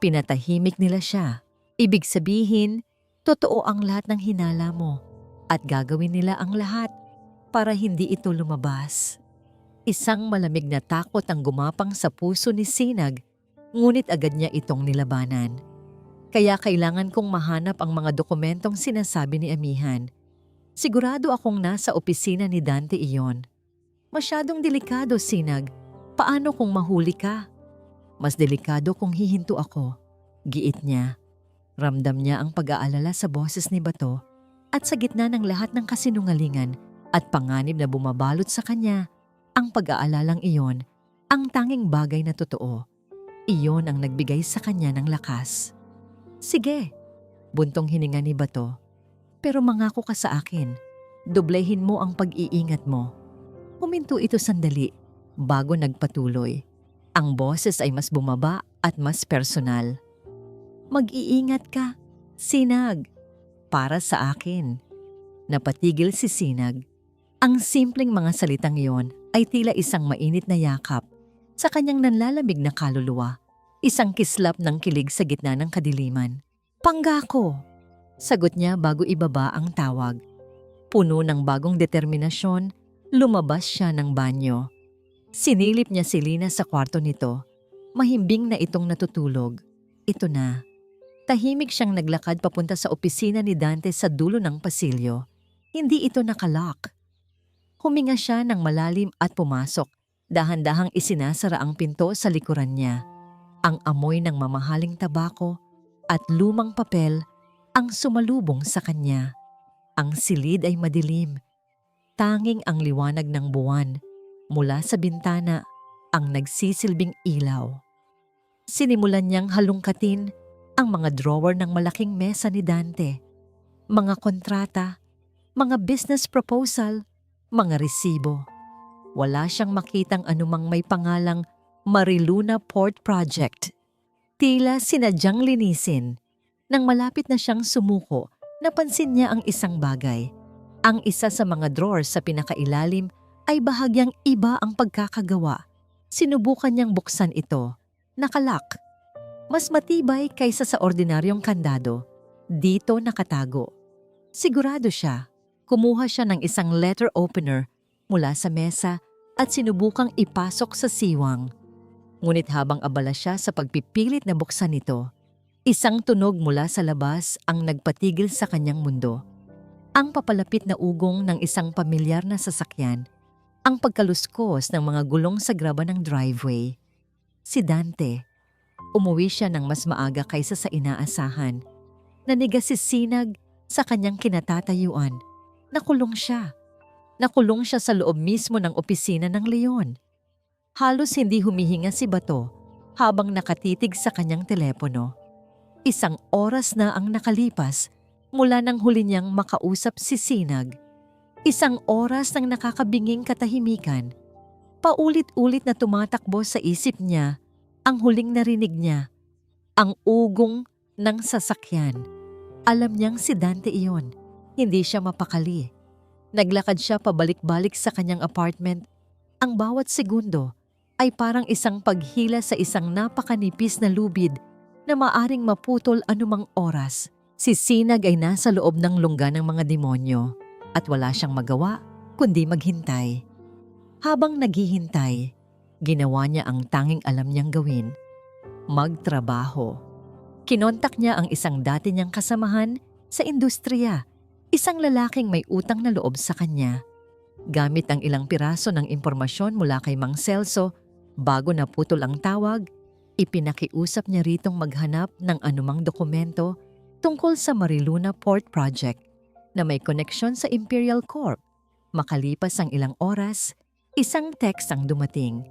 Speaker 1: Pinatahimik nila siya. Ibig sabihin, totoo ang lahat ng hinala mo at gagawin nila ang lahat para hindi ito lumabas. Isang malamig na takot ang gumapang sa puso ni Sinag, ngunit agad niya itong nilabanan. Kaya kailangan kong mahanap ang mga dokumentong sinasabi ni Amihan. Sigurado akong nasa opisina ni Dante iyon. Masyadong delikado, Sinag. Paano kung mahuli ka? Mas delikado kung hihinto ako, giit niya. Ramdam niya ang pag-aalala sa boses ni Bato at sa gitna ng lahat ng kasinungalingan at panganib na bumabalot sa kanya, ang pag-aalalang iyon, ang tanging bagay na totoo. Iyon ang nagbigay sa kanya ng lakas. Sige, buntong hininga ni Bato. Pero mangako ka sa akin, doblehin mo ang pag-iingat mo. Huminto ito sandali bago nagpatuloy. Ang boses ay mas bumaba at mas personal. Mag-iingat ka, Sinag, para sa akin. Napatigil si Sinag. Ang simpleng mga salitang iyon ay tila isang mainit na yakap sa kanyang nanlalamig na kaluluwa. Isang kislap ng kilig sa gitna ng kadiliman. Panggako! Sagot niya bago ibaba ang tawag. Puno ng bagong determinasyon, lumabas siya ng banyo. Sinilip niya si Lina sa kwarto nito. Mahimbing na itong natutulog. Ito na. Tahimik siyang naglakad papunta sa opisina ni Dante sa dulo ng pasilyo. Hindi ito nakalock. Huminga siya ng malalim at pumasok. Dahan-dahang isinasara ang pinto sa likuran niya. Ang amoy ng mamahaling tabako at lumang papel ang sumalubong sa kanya. Ang silid ay madilim. Tanging ang liwanag ng buwan mula sa bintana ang nagsisilbing ilaw. Sinimulan niyang halungkatin ang mga drawer ng malaking mesa ni Dante. Mga kontrata, mga business proposal, mga resibo. Wala siyang makitang anumang may pangalang Mariluna Port Project. Tila sinadyang linisin. Nang malapit na siyang sumuko, napansin niya ang isang bagay. Ang isa sa mga drawers sa pinakailalim ay bahagyang iba ang pagkakagawa. Sinubukan niyang buksan ito. Nakalock. Mas matibay kaysa sa ordinaryong kandado. Dito nakatago. Sigurado siya. Kumuha siya ng isang letter opener mula sa mesa at sinubukang ipasok sa siwang. Ngunit habang abala siya sa pagpipilit na buksan ito, isang tunog mula sa labas ang nagpatigil sa kanyang mundo. Ang papalapit na ugong ng isang pamilyar na sasakyan, ang pagkaluskos ng mga gulong sa graba ng driveway. Si Dante. Umuwi siya ng mas maaga kaysa sa inaasahan. Nanigas si Sinag sa kanyang kinatatayuan. Nakulong siya. Nakulong siya sa loob mismo ng opisina ng leon. Halos hindi humihinga si Bato habang nakatitig sa kanyang telepono. Isang oras na ang nakalipas mula nang huli niyang makausap si Sinag. Isang oras ng nakakabinging katahimikan. Paulit-ulit na tumatakbo sa isip niya ang huling narinig niya. Ang ugong ng sasakyan. Alam niyang si Dante iyon. Hindi siya mapakali. Naglakad siya pabalik-balik sa kanyang apartment. Ang bawat segundo ay parang isang paghila sa isang napakanipis na lubid na maaring maputol anumang oras. Si Sinag ay nasa loob ng lungga ng mga demonyo at wala siyang magawa kundi maghintay. Habang naghihintay, ginawa niya ang tanging alam niyang gawin, magtrabaho. Kinontak niya ang isang dati niyang kasamahan sa industriya, isang lalaking may utang na loob sa kanya. Gamit ang ilang piraso ng impormasyon mula kay Mang Celso, bago naputol ang tawag, ipinakiusap niya ritong maghanap ng anumang dokumento tungkol sa Mariluna Port Project na may koneksyon sa Imperial Corp. Makalipas ang ilang oras, isang text ang dumating.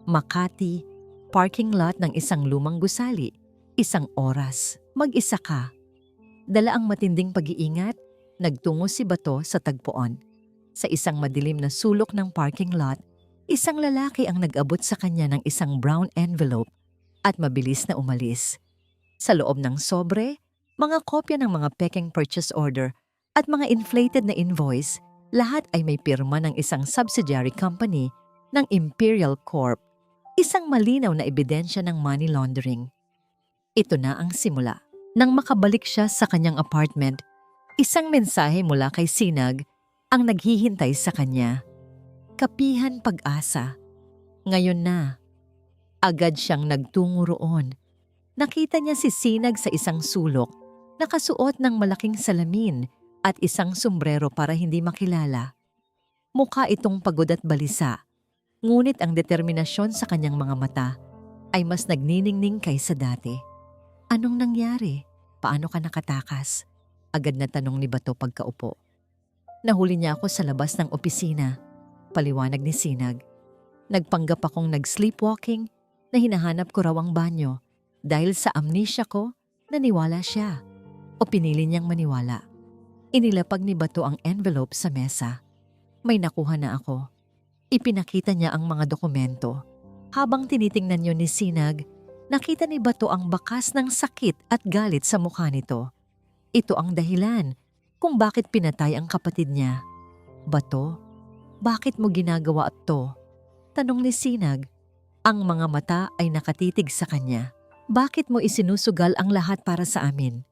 Speaker 1: Makati, parking lot ng isang lumang gusali, 1 oras, mag-isa ka. Dala ang matinding pag-iingat, nagtungo si Bato sa tagpuan. Sa isang madilim na sulok ng parking lot, isang lalaki ang nag-abot sa kanya ng isang brown envelope at mabilis na umalis. Sa loob ng sobre, mga kopya ng mga peking purchase order at mga inflated na invoice, lahat ay may pirma ng isang subsidiary company ng Imperial Corp. Isang malinaw na ebidensya ng money laundering. Ito na ang simula. Nang makabalik siya sa kanyang apartment, isang mensahe mula kay Sinag ang naghihintay sa kanya. Kapihan pag-asa. Ngayon na. Agad siyang nagtungo roon. Nakita niya si Sinag sa isang sulok, nakasuot ng malaking salamin at isang sombrero para hindi makilala. Mukha itong pagod at balisa, ngunit ang determinasyon sa kanyang mga mata ay mas nagniningning kaysa dati. Anong nangyari? Paano ka nakatakas? Agad na tanong ni Bato pagkaupo. Nahuli niya ako sa labas ng opisina, paliwanag ni Sinag. Nagpanggap akong nag-sleepwalking na hinahanap ko raw ang banyo. Dahil sa amnesia ko, naniwala siya. O pinili niyang maniwala. Inilapag ni Bato ang envelope sa mesa. May nakuha na ako. Ipinakita niya ang mga dokumento. Habang tinitingnan niyo ni Sinag, nakita ni Bato ang bakas ng sakit at galit sa mukha nito. Ito ang dahilan kung bakit pinatay ang kapatid niya. Bato, bakit mo ginagawa ito? Tanong ni Sinag. Ang mga mata ay nakatitig sa kanya. Bakit mo isinusugal ang lahat para sa amin?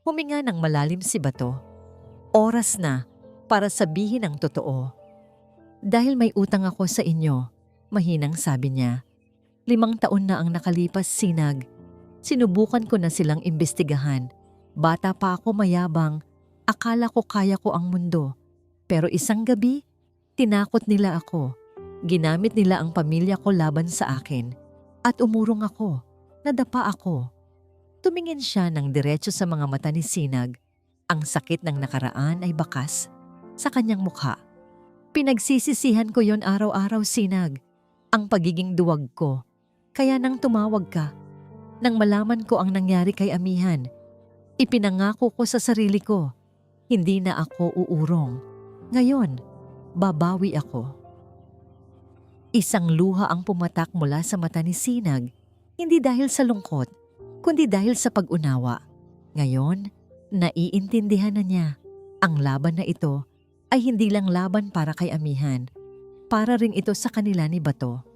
Speaker 1: Huminga ng malalim si Bato. Oras na para sabihin ang totoo. Dahil may utang ako sa inyo, mahinang sabi niya. 5 taon na ang nakalipas, Sinag. Sinubukan ko na silang imbestigahan. Bata pa ako mayabang. Akala ko kaya ko ang mundo. Pero isang gabi, tinakot nila ako. Ginamit nila ang pamilya ko laban sa akin. At umurong ako. Nadapa ako. Tumingin siya ng diretso sa mga mata ni Sinag. Ang sakit ng nakaraan ay bakas sa kanyang mukha. Pinagsisisihan ko yon araw-araw, Sinag. Ang pagiging duwag ko. Kaya nang tumawag ka, nang malaman ko ang nangyari kay Amihan, ipinangako ko sa sarili ko, hindi na ako uurong. Ngayon, babawi ako. Isang luha ang pumatak mula sa mata ni Sinag, hindi dahil sa lungkot, kundi dahil sa pag-unawa. Ngayon, naiintindihan na niya. Ang laban na ito ay hindi lang laban para kay Amihan, para rin ito sa kanila ni Bato.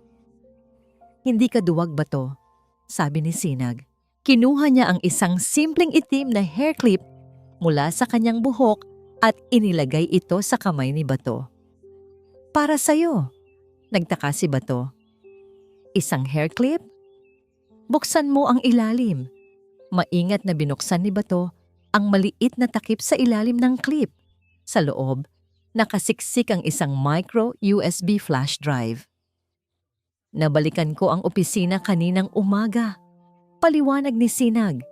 Speaker 1: Hindi ka duwag, Bato, sabi ni Sinag. Kinuha niya ang isang simpleng itim na hair clip mula sa kanyang buhok at inilagay ito sa kamay ni Bato. Para sa'yo, nagtaka si Bato. Isang hair clip? Buksan mo ang ilalim. Maingat na binuksan ni Bato ang maliit na takip sa ilalim ng clip. Sa loob, nakasiksik ang isang micro USB flash drive. Nabalikan ko ang opisina kaninang umaga. Paliwanag ni Sinag.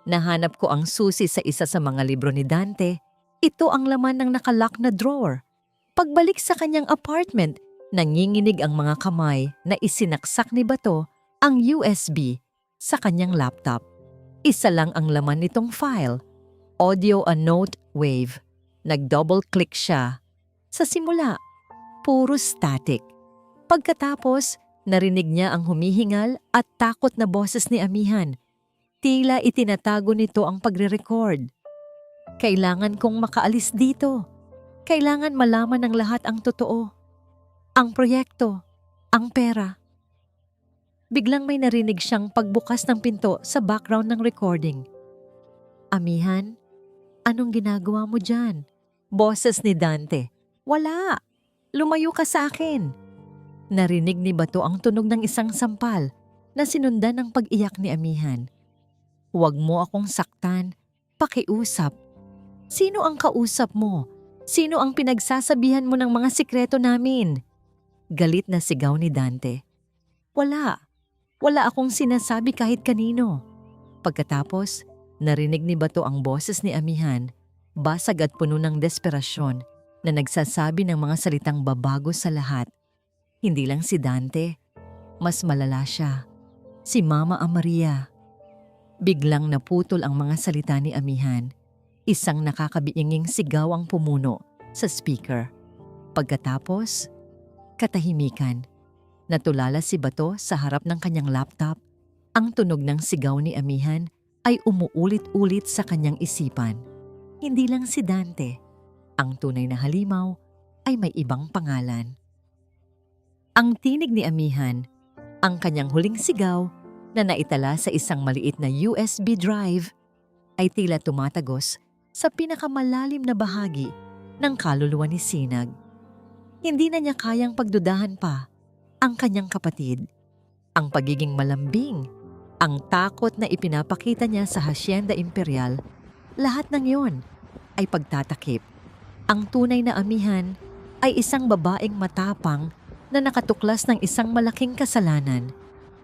Speaker 1: Nahanap ko ang susi sa isa sa mga libro ni Dante. Ito ang laman ng nakalock na drawer. Pagbalik sa kanyang apartment, nanginginig ang mga kamay na isinaksak ni Bato ang USB sa kanyang laptop. Isa lang ang laman nitong file, audio a note wave. Nag-double-click siya. Sa simula, puro static. Pagkatapos, narinig niya ang humihingal at takot na boses ni Amihan. Tila itinatago nito ang pagre-record. Kailangan kong makaalis dito. Kailangan malaman ng lahat ang totoo. Ang proyekto, ang pera. biglang may narinig siyang pagbukas ng pinto sa background ng recording. "Amihan, anong ginagawa mo dyan?" Boses ni Dante. "Wala! Lumayo ka sa akin!" Narinig ni Bato ang tunog ng isang sampal na sinundan ng pag-iyak ni Amihan. "Huwag mo akong saktan. Pakiusap." "Sino ang kausap mo? Sino ang pinagsasabihan mo ng mga sikreto namin?" Galit na sigaw ni Dante. "Wala. Wala akong sinasabi kahit kanino." Pagkatapos, narinig ni Bato ang boses ni Amihan, basag at puno ng desperasyon, na nagsasabi ng mga salitang babago sa lahat. Hindi lang si Dante, mas malala siya. Si Mama Amaria. Biglang naputol ang mga salita ni Amihan. Isang nakakabiinging sigaw ang pumuno sa speaker. Pagkatapos, katahimikan. Natulala si Bato sa harap ng kanyang laptop. Ang tunog ng sigaw ni Amihan ay umuulit-ulit sa kanyang isipan. Hindi lang si Dante. Ang tunay na halimaw ay may ibang pangalan. Ang tinig ni Amihan, ang kanyang huling sigaw na naitala sa isang maliit na USB drive, ay tila tumatagos sa pinakamalalim na bahagi ng kaluluwa ni Sinag. Hindi na niya kayang pagdudahan pa ang kanyang kapatid, ang pagiging malambing, ang takot na ipinapakita niya sa Hacienda Imperial. Lahat ng yon ay pagtatakip. Ang tunay na Amihan ay isang babaeng matapang na nakatuklas ng isang malaking kasalanan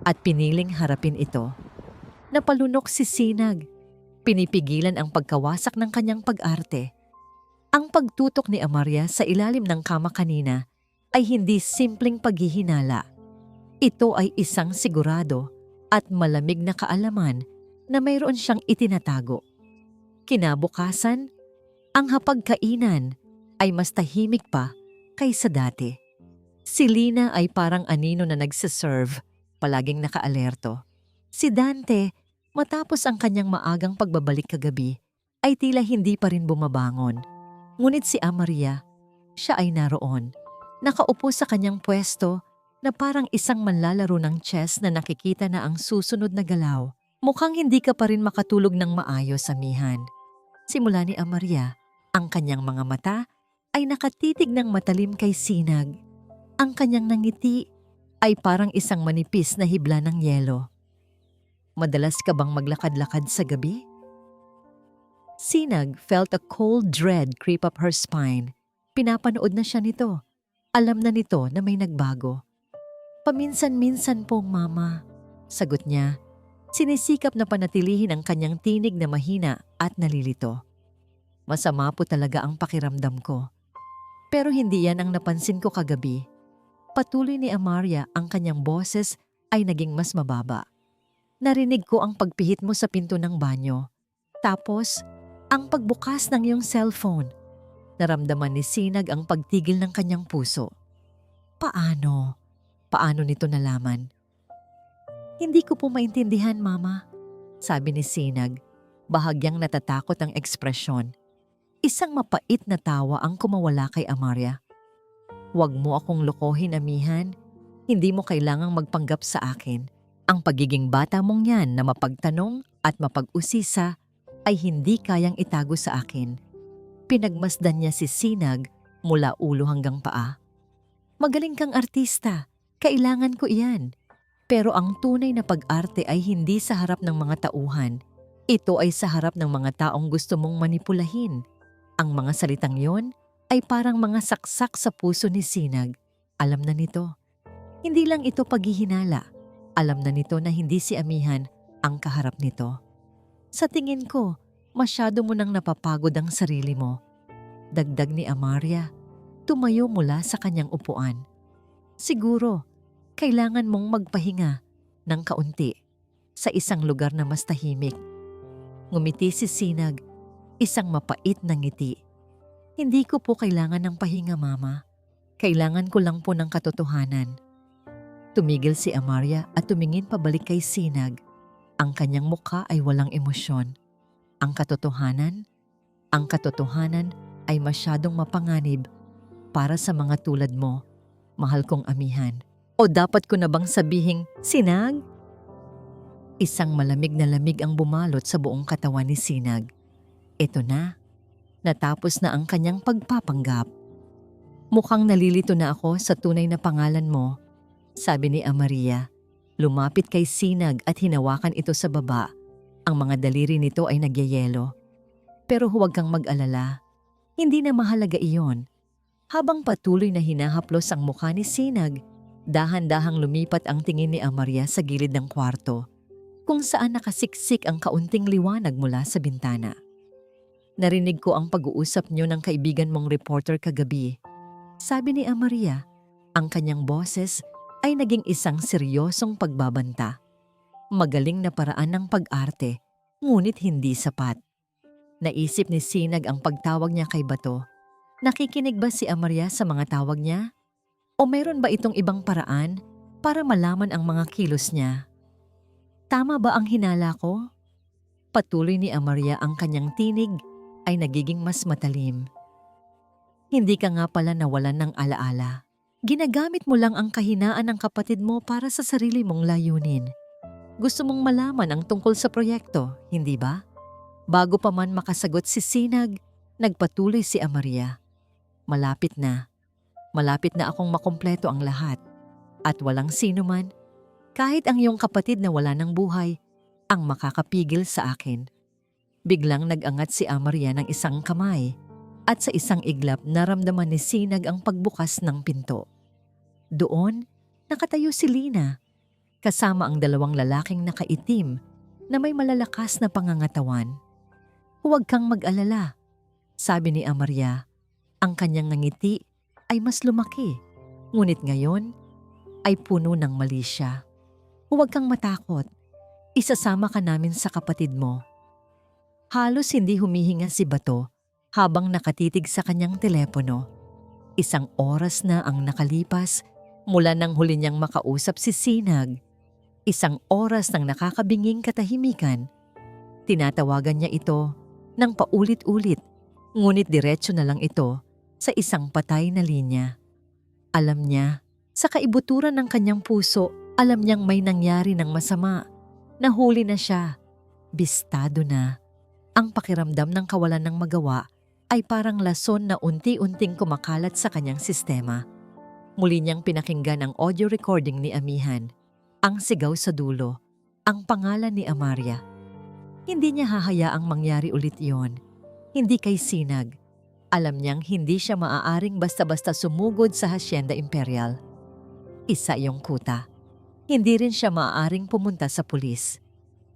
Speaker 1: at piniling harapin ito. Napalunok si Sinag. Pinipigilan ang pagkawasak ng kanyang pag-arte. Ang pagtutok ni Amaria sa ilalim ng kama kanina ay hindi simpleng paghihinala. Ito ay isang sigurado at malamig na kaalaman na mayroon siyang itinatago. Kinabukasan, ang hapagkainan ay mas tahimik pa kaysa dati. Si Lina ay parang anino na nagsiserve, palaging nakaalerto. Si Dante, matapos ang kanyang maagang pagbabalik kagabi, ay tila hindi pa rin bumabangon. Ngunit si Amaria, siya ay naroon. Nakaupo sa kanyang pwesto na parang isang manlalaro ng chess na nakikita na ang susunod na galaw. Mukhang hindi ka pa rin makatulog ng maayos, Amihan. Simula ni Amaria, ang kanyang mga mata ay nakatitig ng matalim kay Sinag. Ang kanyang nangiti ay parang isang manipis na hibla ng yelo. Madalas ka bang maglakad-lakad sa gabi? Sinag felt a cold dread creep up her spine. Pinapanood na siya nito. Alam na nito na may nagbago. "Paminsan-minsan po, Mama," sagot niya. Sinisikap na panatilihin ang kanyang tinig na mahina at nalilito. "Masama po talaga ang pakiramdam ko. Pero hindi yan ang napansin ko kagabi." Patuloy ni Amaria, ang kanyang boses ay naging mas mababa. "Narinig ko ang pagpihit mo sa pinto ng banyo. Tapos, ang pagbukas ng iyong cellphone." Naramdaman ni Sinag ang pagtigil ng kanyang puso. Paano? Paano nito nalaman? "Hindi ko po maintindihan, Mama," sabi ni Sinag. Bahagyang natatakot ang ekspresyon. Isang mapait na tawa ang kumawala kay Amaria. "Huwag mo akong lokohin, Amihan. Hindi mo kailangang magpanggap sa akin. Ang pagiging bata mong yan na mapagtanong at mapag-usisa ay hindi kayang itago sa akin." Pinagmasdan niya si Sinag mula ulo hanggang paa. "Magaling kang artista. Kailangan ko iyan. Pero ang tunay na pag-arte ay hindi sa harap ng mga tauhan. Ito ay sa harap ng mga taong gusto mong manipulahin." Ang mga salitang yon ay parang mga saksak sa puso ni Sinag. Alam na nito. Hindi lang ito paghihinala. Alam na nito na hindi si Amihan ang kaharap nito. "Sa tingin ko, masyado mo nang napapagod ang sarili mo." Dagdag ni Amaria, tumayo mula sa kanyang upuan. "Siguro, kailangan mong magpahinga ng kaunti sa isang lugar na mas tahimik." Ngumiti si Sinag, isang mapait na ngiti. "Hindi ko po kailangan ng pahinga, Mama. Kailangan ko lang po ng katotohanan." Tumigil si Amaria at tumingin pabalik kay Sinag. Ang kanyang mukha ay walang emosyon. Ang katotohanan ay masyadong mapanganib para sa mga tulad mo, mahal kong Amihan. O dapat ko na bang sabihing, Sinag? Isang malamig na lamig ang bumalot sa buong katawan ni Sinag. Ito na, natapos na ang kanyang pagpapanggap. Mukhang nalilito na ako sa tunay na pangalan mo, sabi ni Amaria. Lumapit kay Sinag at hinawakan ito sa baba. Ang mga daliri nito ay nagyayelo. Pero huwag kang mag-alala. Hindi na mahalaga iyon. Habang patuloy na hinahaplos ang mukha ni Sinag, dahan-dahang lumipat ang tingin ni Amaria sa gilid ng kwarto, kung saan nakasiksik ang kaunting liwanag mula sa bintana. Narinig ko ang pag-uusap niyo ng kaibigan mong reporter kagabi. Sabi ni Amaria, ang kanyang boses ay naging isang seryosong pagbabanta. Magaling na paraan ng pag-arte, ngunit hindi sapat. Naisip ni Sinag ang pagtawag niya kay Bato. Nakikinig ba si Amaria sa mga tawag niya? O mayroon ba itong ibang paraan para malaman ang mga kilos niya? Tama ba ang hinala ko? Patuloy ni Amaria, ang kanyang tinig ay nagiging mas matalim. Hindi ka nga pala nawalan ng alaala. Ginagamit mo lang ang kahinaan ng kapatid mo para sa sarili mong layunin. Gusto mong malaman ang tungkol sa proyekto, hindi ba? Bago pa man makasagot si Sinag, nagpatuloy si Amaria. Malapit na akong makumpleto ang lahat. At walang sino man, kahit ang iyong kapatid na wala ng buhay, ang makakapigil sa akin. Biglang nag-angat si Amaria ng isang kamay at sa isang iglap naramdaman ni Sinag ang pagbukas ng pinto. Doon, nakatayo si Lina, kasama ang dalawang lalaking nakaitim na may malalakas na pangangatawan. Huwag kang mag-alala, sabi ni Amaria. Ang kanyang ngiti ay mas lumaki, ngunit ngayon ay puno ng malisya. Huwag kang matakot, isasama ka namin sa kapatid mo. Halos hindi humihinga si Bato habang nakatitig sa kanyang telepono. Isang oras na ang nakalipas mula nang huli niyang makausap si Sinag. Isang oras ng nakakabinging katahimikan. Tinatawagan niya ito ng paulit-ulit, ngunit diretso na lang ito sa isang patay na linya. Alam niya, sa kaibuturan ng kanyang puso, alam niyang may nangyari ng masama. Nahuli na siya. Bistado na. Ang pakiramdam ng kawalan ng magawa ay parang lason na unti-unting kumakalat sa kanyang sistema. Muli niyang pinakinggan ang audio recording ni Amihan. Ang sigaw sa dulo, ang pangalan ni Amaria. Hindi niya hahayaang mangyari ulit iyon. Hindi kay Sinag. Alam niyang hindi siya maaaring basta-basta sumugod sa Hacienda Imperial. Isa iyong kuta. Hindi rin siya maaaring pumunta sa pulis.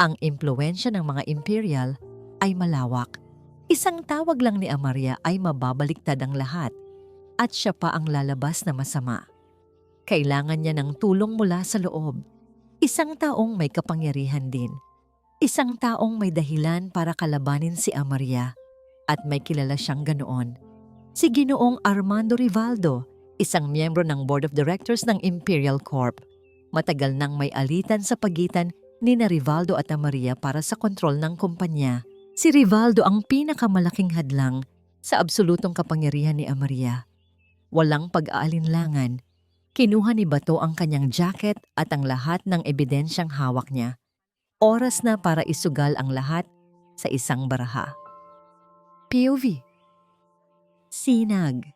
Speaker 1: Ang impluwensya ng mga Imperial ay malawak. Isang tawag lang ni Amaria ay mababaliktad ang lahat at siya pa ang lalabas na masama. Kailangan niya ng tulong mula sa loob. Isang taong may kapangyarihan din. Isang taong may dahilan para kalabanin si Amaria. At may kilala siyang ganoon. Si Ginoong Armando Rivaldo, isang miyembro ng Board of Directors ng Imperial Corp. Matagal nang may alitan sa pagitan ni na Rivaldo at Amaria para sa kontrol ng kumpanya. Si Rivaldo ang pinakamalaking hadlang sa absolutong kapangyarihan ni Amaria. Walang pag-aalinlangan, kinuha ni Bato ang kanyang jacket at ang lahat ng ebidensyang hawak niya. Oras na para isugal ang lahat sa isang baraha. POV. Sinag.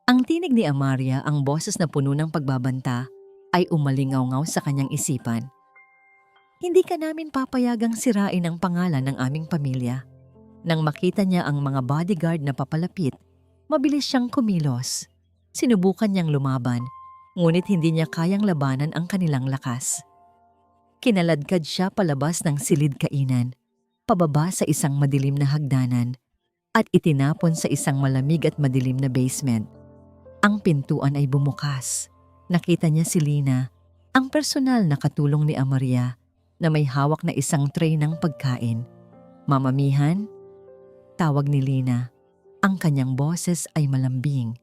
Speaker 1: Ang tinig ni Amaria, ang boses na puno ng pagbabanta, ay umalingaw-ngaw sa kanyang isipan. Hindi ka namin papayagang sirain ang pangalan ng aming pamilya. Nang makita niya ang mga bodyguard na papalapit, mabilis siyang kumilos. Sinubukan niyang lumaban, ngunit hindi niya kayang labanan ang kanilang lakas. Kinaladkad siya palabas ng silid kainan, pababa sa isang madilim na hagdanan, at itinapon sa isang malamig at madilim na basement. Ang pintuan ay bumukas. Nakita niya si Lina, ang personal na katulong ni Amaria, na may hawak na isang tray ng pagkain. Mamamihan? Tawag ni Lina. Ang kanyang boses ay malambing.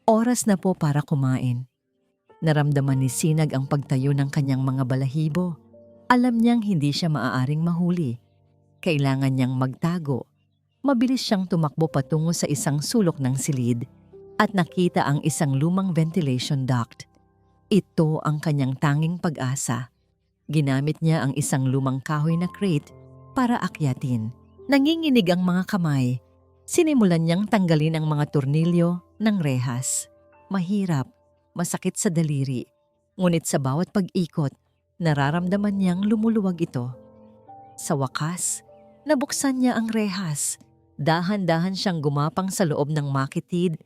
Speaker 1: Oras na po para kumain. Naramdaman ni Sinag ang pagtayo ng kanyang mga balahibo. Alam niyang hindi siya maaaring mahuli. Kailangan niyang magtago. Mabilis siyang tumakbo patungo sa isang sulok ng silid at nakita ang isang lumang ventilation duct. Ito ang kanyang tanging pag-asa. Ginamit niya ang isang lumang kahoy na crate para akyatin. Nanginginig ang mga kamay. Sinimulan niyang tanggalin ang mga tornilyo ng rehas. Mahirap, masakit sa daliri. Ngunit sa bawat pag-ikot, nararamdaman niyang lumuluwag ito. Sa wakas, nabuksan niya ang rehas. Dahan-dahan siyang gumapang sa loob ng makitid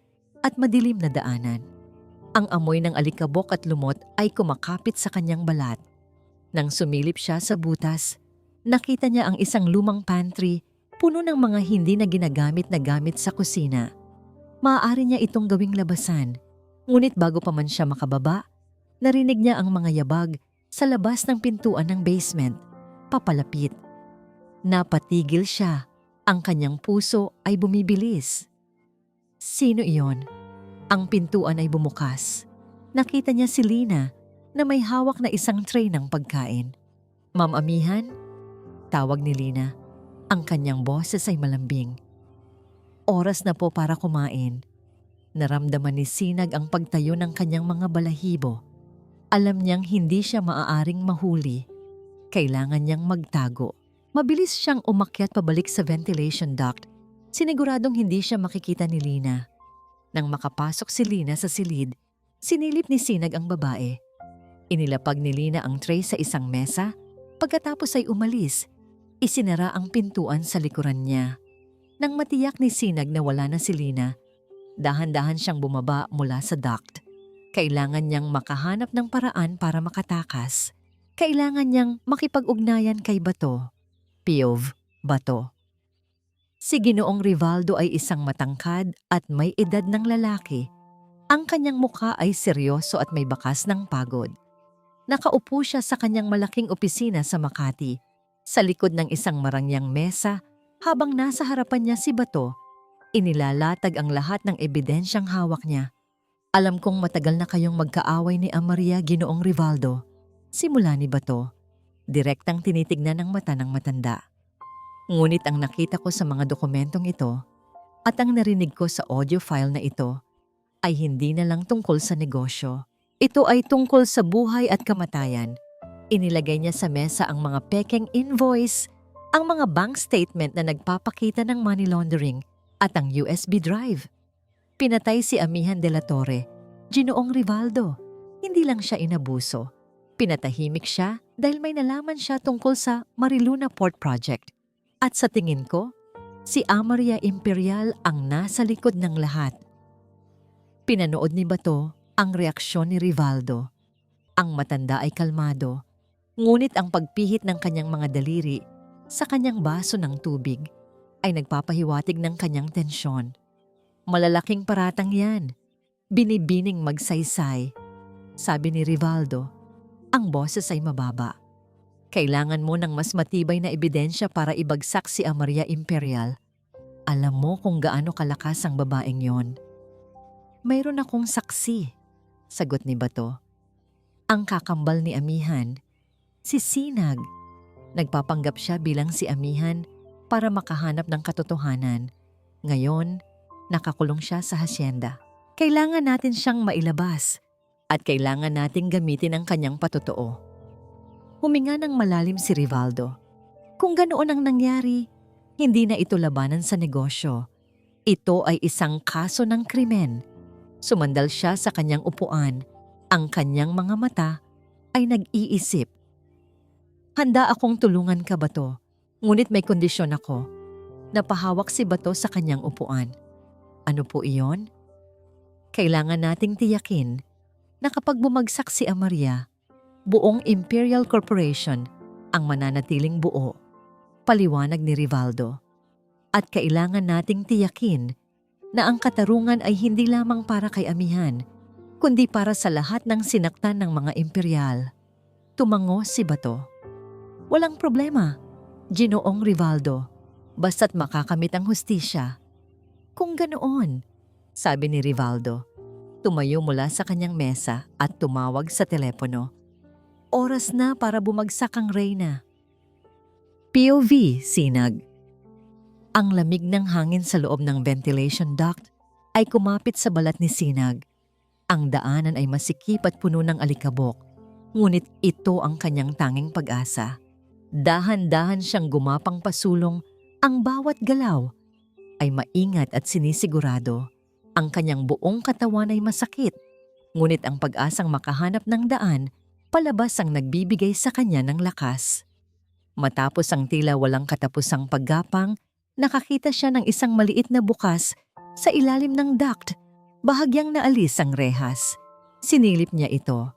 Speaker 1: at madilim na daanan. Ang amoy ng alikabok at lumot ay kumakapit sa kanyang balat. Nang sumilip siya sa butas, nakita niya ang isang lumang pantry puno ng mga hindi na ginagamit na gamit sa kusina. Maaari niya itong gawing labasan, ngunit bago pa man siya makababa, narinig niya ang mga yabag sa labas ng pintuan ng basement, papalapit. Napatigil siya, ang kanyang puso ay bumibilis. Sino iyon? Ang pintuan ay bumukas. Nakita niya si Lina na may hawak na isang tray ng pagkain. Ma'am Amihan? Tawag ni Lina. Ang kanyang boses ay malambing. Oras na po para kumain. Naramdaman ni Sinag ang pagtayo ng kanyang mga balahibo. Alam niyang hindi siya maaaring mahuli. Kailangan niyang magtago. Mabilis siyang umakyat pabalik sa ventilation duct. Siniguradong hindi siya makikita ni Lina. Nang makapasok si Lina sa silid, sinilip ni Sinag ang babae. Inilapag ni Lina ang tray sa isang mesa, pagkatapos ay umalis. Isinara ang pintuan sa likuran niya. Nang matiyak ni Sinag na wala na si Lina, dahan-dahan siyang bumaba mula sa duct. Kailangan niyang makahanap ng paraan para makatakas. Kailangan niyang makipag-ugnayan kay Bato. Piyov, Bato. Si Ginoong Rivaldo ay isang matangkad at may edad ng lalaki. Ang kanyang mukha ay seryoso at may bakas ng pagod. Nakaupo siya sa kanyang malaking opisina sa Makati, sa likod ng isang marangyang mesa, habang nasa harapan niya si Bato. Inilalatag ang lahat ng ebidensyang hawak niya. Alam kong matagal na kayong magkaaway ni Amaria, Ginoong Rivaldo. Simula ni Bato. Direktang tinitignan ng mata ng matanda. Ngunit ang nakita ko sa mga dokumentong ito at ang narinig ko sa audio file na ito ay hindi na lang tungkol sa negosyo. Ito ay tungkol sa buhay at kamatayan. Inilagay niya sa mesa ang mga pekeng invoice, ang mga bank statement na nagpapakita ng money laundering at ang USB drive. Pinatay si Amihan de la Torre, Ginoong Rivaldo. Hindi lang siya inabuso. Pinatahimik siya dahil may nalaman siya tungkol sa Mariluna Port Project. At sa tingin ko, si Amaria Imperial ang nasa likod ng lahat. Pinanood ni Bato ang reaksyon ni Rivaldo. Ang matanda ay kalmado, ngunit ang pagpihit ng kanyang mga daliri sa kanyang baso ng tubig ay nagpapahiwatig ng kanyang tensyon. Malalaking paratang yan. Binibining magsaysay. Sabi ni Rivaldo, ang boses ay mababa. Kailangan mo ng mas matibay na ebidensya para ibagsak si Amaria Imperial. Alam mo kung gaano kalakas ang babaeng yon. Mayroon akong saksi, sagot ni Bato. Ang kakambal ni Amihan, si Sinag. Nagpapanggap siya bilang si Amihan para makahanap ng katotohanan. Ngayon, nakakulong siya sa hasyenda. Kailangan natin siyang mailabas at kailangan nating gamitin ang kanyang patotoo. Huminga ng malalim si Rivaldo. Kung ganoon ang nangyari, hindi na ito labanan sa negosyo. Ito ay isang kaso ng krimen. Sumandal siya sa kanyang upuan. Ang kanyang mga mata ay nag-iisip. Handa akong tulungan ka, Bato. Ngunit may kondisyon ako. Napahawak si Bato sa kanyang upuan. Ano po iyon? Kailangan nating tiyakin na kapag bumagsak si Amaria, buong Imperial Corporation ang mananatiling buo, paliwanag ni Rivaldo. At kailangan nating tiyakin na ang katarungan ay hindi lamang para kay Amihan, kundi para sa lahat ng sinaktan ng mga Imperial. Tumango si Bato. Walang problema, Ginoong Rivaldo, basta't makakamit ang hustisya. Kung ganoon, sabi ni Rivaldo. Tumayo mula sa kanyang mesa at tumawag sa telepono. Oras na para bumagsak ang reyna. POV, Sinag. Ang lamig ng hangin sa loob ng ventilation duct ay kumapit sa balat ni Sinag. Ang daanan ay masikip at puno ng alikabok, ngunit ito ang kanyang tanging pag-asa. Dahan-dahan siyang gumapang pasulong, ang bawat galaw ay maingat at sinisigurado. Ang kanyang buong katawan ay masakit, ngunit ang pag-asang makahanap ng daan, palabas ang nagbibigay sa kanya ng lakas. Matapos ang tila walang katapusang paggapang, nakakita siya ng isang maliit na bukas sa ilalim ng duct. Bahagyang naalis ang rehas. Sinilip niya ito.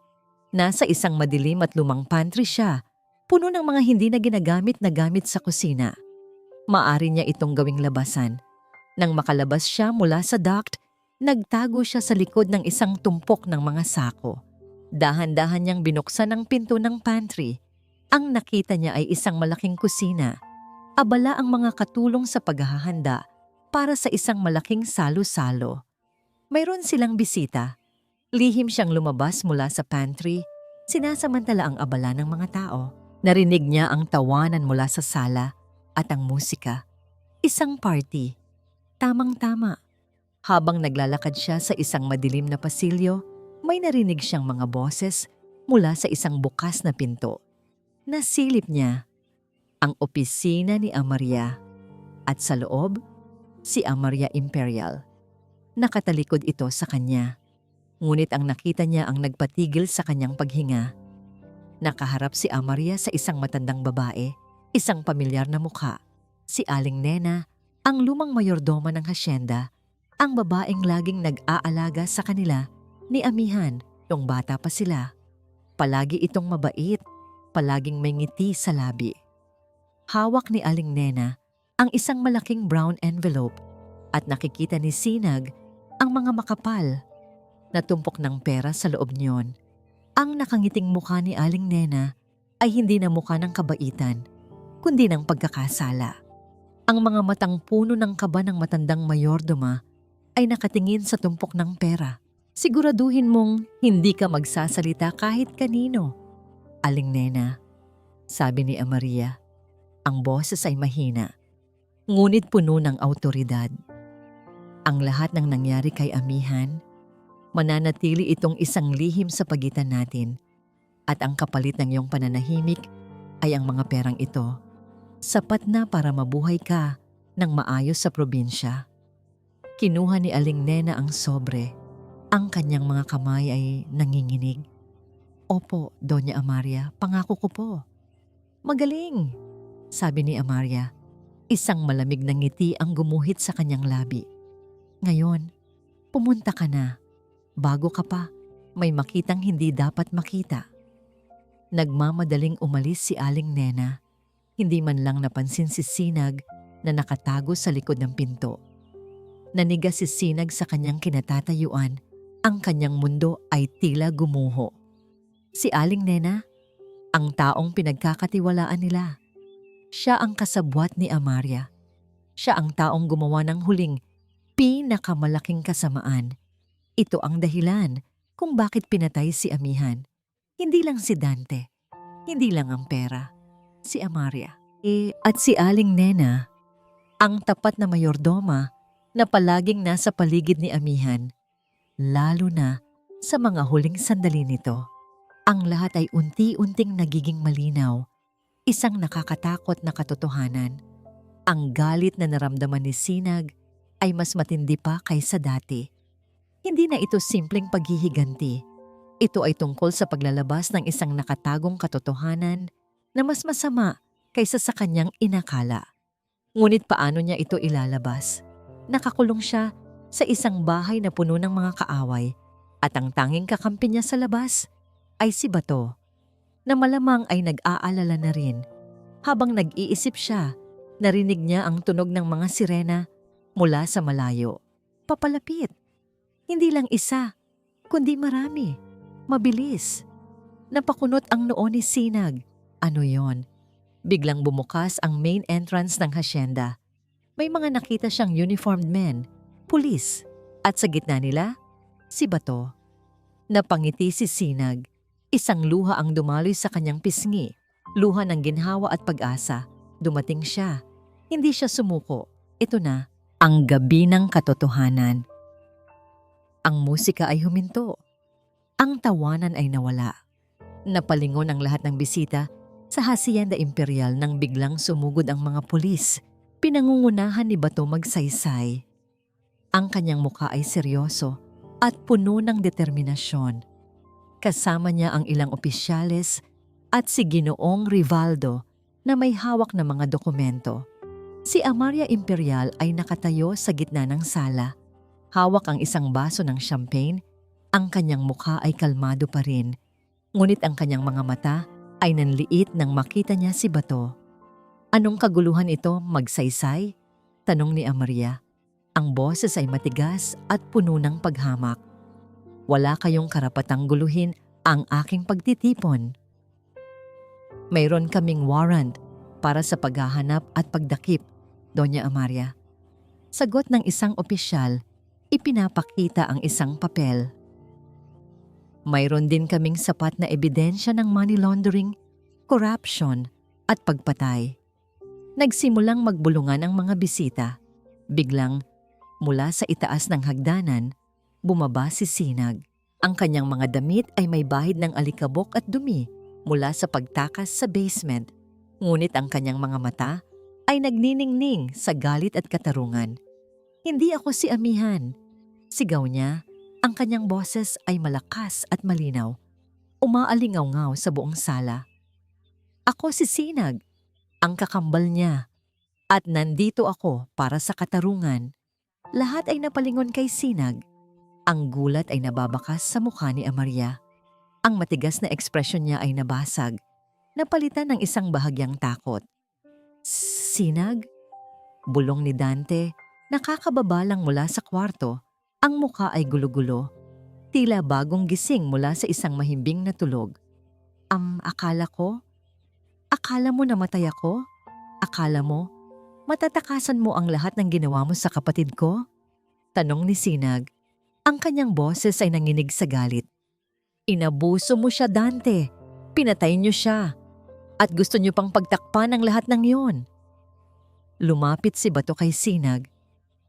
Speaker 1: Nasa isang madilim at lumang pantry siya, puno ng mga hindi na ginagamit na gamit sa kusina. Maari niya itong gawing labasan. Nang makalabas siya mula sa duct, nagtago siya sa likod ng isang tumpok ng mga sako. Dahan-dahan niyang binuksan ang pinto ng pantry. Ang nakita niya ay isang malaking kusina. Abala ang mga katulong sa paghahanda para sa isang malaking salo-salo. Mayroon silang bisita. Lihim siyang lumabas mula sa pantry, sinasamantala ang abala ng mga tao. Narinig niya ang tawanan mula sa sala at ang musika. Isang party. Tamang-tama. Habang naglalakad siya sa isang madilim na pasilyo, may narinig siyang mga boses mula sa isang bukas na pinto. Nasilip niya ang opisina ni Amaria at sa loob, si Amaria Imperial. Nakatalikod ito sa kanya. Ngunit ang nakita niya ang nagpatigil sa kanyang paghinga. Nakaharap si Amaria sa isang matandang babae, isang pamilyar na mukha. Si Aling Nena, ang lumang mayordoma ng hasyenda, ang babaeng laging nag-aalaga sa kanila ni Amihan nung bata pa sila. Palagi itong mabait, palaging may ngiti sa labi. Hawak ni Aling Nena ang isang malaking brown envelope at nakikita ni Sinag ang mga makapal na tumpok ng pera sa loob niyon. Ang nakangiting mukha ni Aling Nena ay hindi na mukha ng kabaitan, kundi ng pagkakasala. Ang mga matang puno ng kaba ng matandang mayordoma ay nakatingin sa tumpok ng pera. Siguraduhin mong hindi ka magsasalita kahit kanino. Aling Nena, sabi ni Amaria. Ang boses ay mahina, ngunit puno ng awtoridad. Ang lahat ng nangyari kay Amihan, mananatili itong isang lihim sa pagitan natin, at ang kapalit ng iyong pananahimik ay ang mga perang ito. Sapat na para mabuhay ka ng maayos sa probinsya. Kinuha ni Aling Nena ang sobre. Ang kanyang mga kamay ay nanginginig. Opo, Doña Amaria, pangako ko po. Magaling, sabi ni Amaria. Isang malamig na ngiti ang gumuhit sa kanyang labi. Ngayon, pumunta ka na. Bago ka pa, may makitang hindi dapat makita. Nagmamadaling umalis si Aling Nena. Hindi man lang napansin si Sinag na nakatago sa likod ng pinto. Naniga si Sinag sa kanyang kinatatayuan. Ang kanyang mundo ay tila gumuho. Si Aling Nena, ang taong pinagkakatiwalaan nila. Siya ang kasabwat ni Amaria. Siya ang taong gumawa ng huling pinakamalaking kasamaan. Ito ang dahilan kung bakit pinatay si Amihan. Hindi lang si Dante, hindi lang ang pera, si Amaria. At si Aling Nena, ang tapat na mayordoma na palaging nasa paligid ni Amihan, lalo na sa mga huling sandali nito. Ang lahat ay unti-unting nagiging malinaw, isang nakakatakot na katotohanan. Ang galit na naramdaman ni Sinag ay mas matindi pa kaysa dati. Hindi na ito simpleng paghihiganti. Ito ay tungkol sa paglalabas ng isang nakatagong katotohanan na mas masama kaysa sa kanyang inakala. Ngunit paano niya ito ilalabas? Nakakulong siya sa isang bahay na puno ng mga kaaway at ang tanging kakampi niya sa labas ay si Bato, na malamang ay nag-aalala na rin. Habang nag-iisip siya, narinig niya ang tunog ng mga sirena mula sa malayo. Papalapit. Hindi lang isa, kundi marami. Mabilis. Napakunot ang noo ni Sinag. Ano yon? Biglang bumukas ang main entrance ng hasyenda. May mga nakita siyang uniformed men, pulis, at sa gitna nila, si Bato. Napangiti si Sinag. Isang luha ang dumaloy sa kanyang pisngi. Luha ng ginhawa at pag-asa. Dumating siya. Hindi siya sumuko. Ito na, ang gabi ng katotohanan. Ang musika ay huminto. Ang tawanan ay nawala. Napalingon ang lahat ng bisita sa Hacienda Imperial nang biglang sumugod ang mga pulis. Pinangungunahan ni Bato magsaysay. Ang kanyang mukha ay seryoso at puno ng determinasyon. Kasama niya ang ilang opisyales at si Ginoong Rivaldo na may hawak na mga dokumento. Si Amalia Imperial ay nakatayo sa gitna ng sala. Hawak ang isang baso ng champagne. Ang kanyang mukha ay kalmado pa rin. Ngunit ang kanyang mga mata ay nanliit nang makita niya si Bato. Anong kaguluhan ito, magsaysay? Tanong ni Amalia. Ang boses ay matigas at puno ng paghamak. Wala kayong karapatang guluhin ang aking pagtitipon. Mayroon kaming warrant para sa paghahanap at pagdakip, Doña Amalia. Sagot ng isang opisyal, ipinapakita ang isang papel. Mayroon din kaming sapat na ebidensya ng money laundering, corruption at pagpatay. Nagsimulang magbulungan ang mga bisita. Biglang, mula sa itaas ng hagdanan, bumaba si Sinag. Ang kanyang mga damit ay may bahid ng alikabok at dumi mula sa pagtakas sa basement. Ngunit ang kanyang mga mata ay nagniningning sa galit at katarungan. Hindi ako si Amihan. Sigaw niya. Ang kanyang boses ay malakas at malinaw. Umaalingaw-ngaw sa buong sala. Ako si Sinag, ang kakambal niya. At nandito ako para sa katarungan. Lahat ay napalingon kay Sinag. Ang gulat ay nababakas sa mukha ni Amalia. Ang matigas na ekspresyon niya ay nabasag, napalitan ng isang bahagyang takot. Sinag? Bulong ni Dante, nakakababa lang mula sa kwarto. Ang mukha ay gulo-gulo, tila bagong gising mula sa isang mahimbing na tulog. Akala mo namatay ako? Akala mo, matatakasan mo ang lahat ng ginawa mo sa kapatid ko? Tanong ni Sinag. Ang kanyang boses ay nanginig sa galit. Inabuso mo siya, Dante. Pinatay niyo siya. At gusto niyo pang pagtakpan ang lahat ng yon. Lumapit si Bato kay Sinag.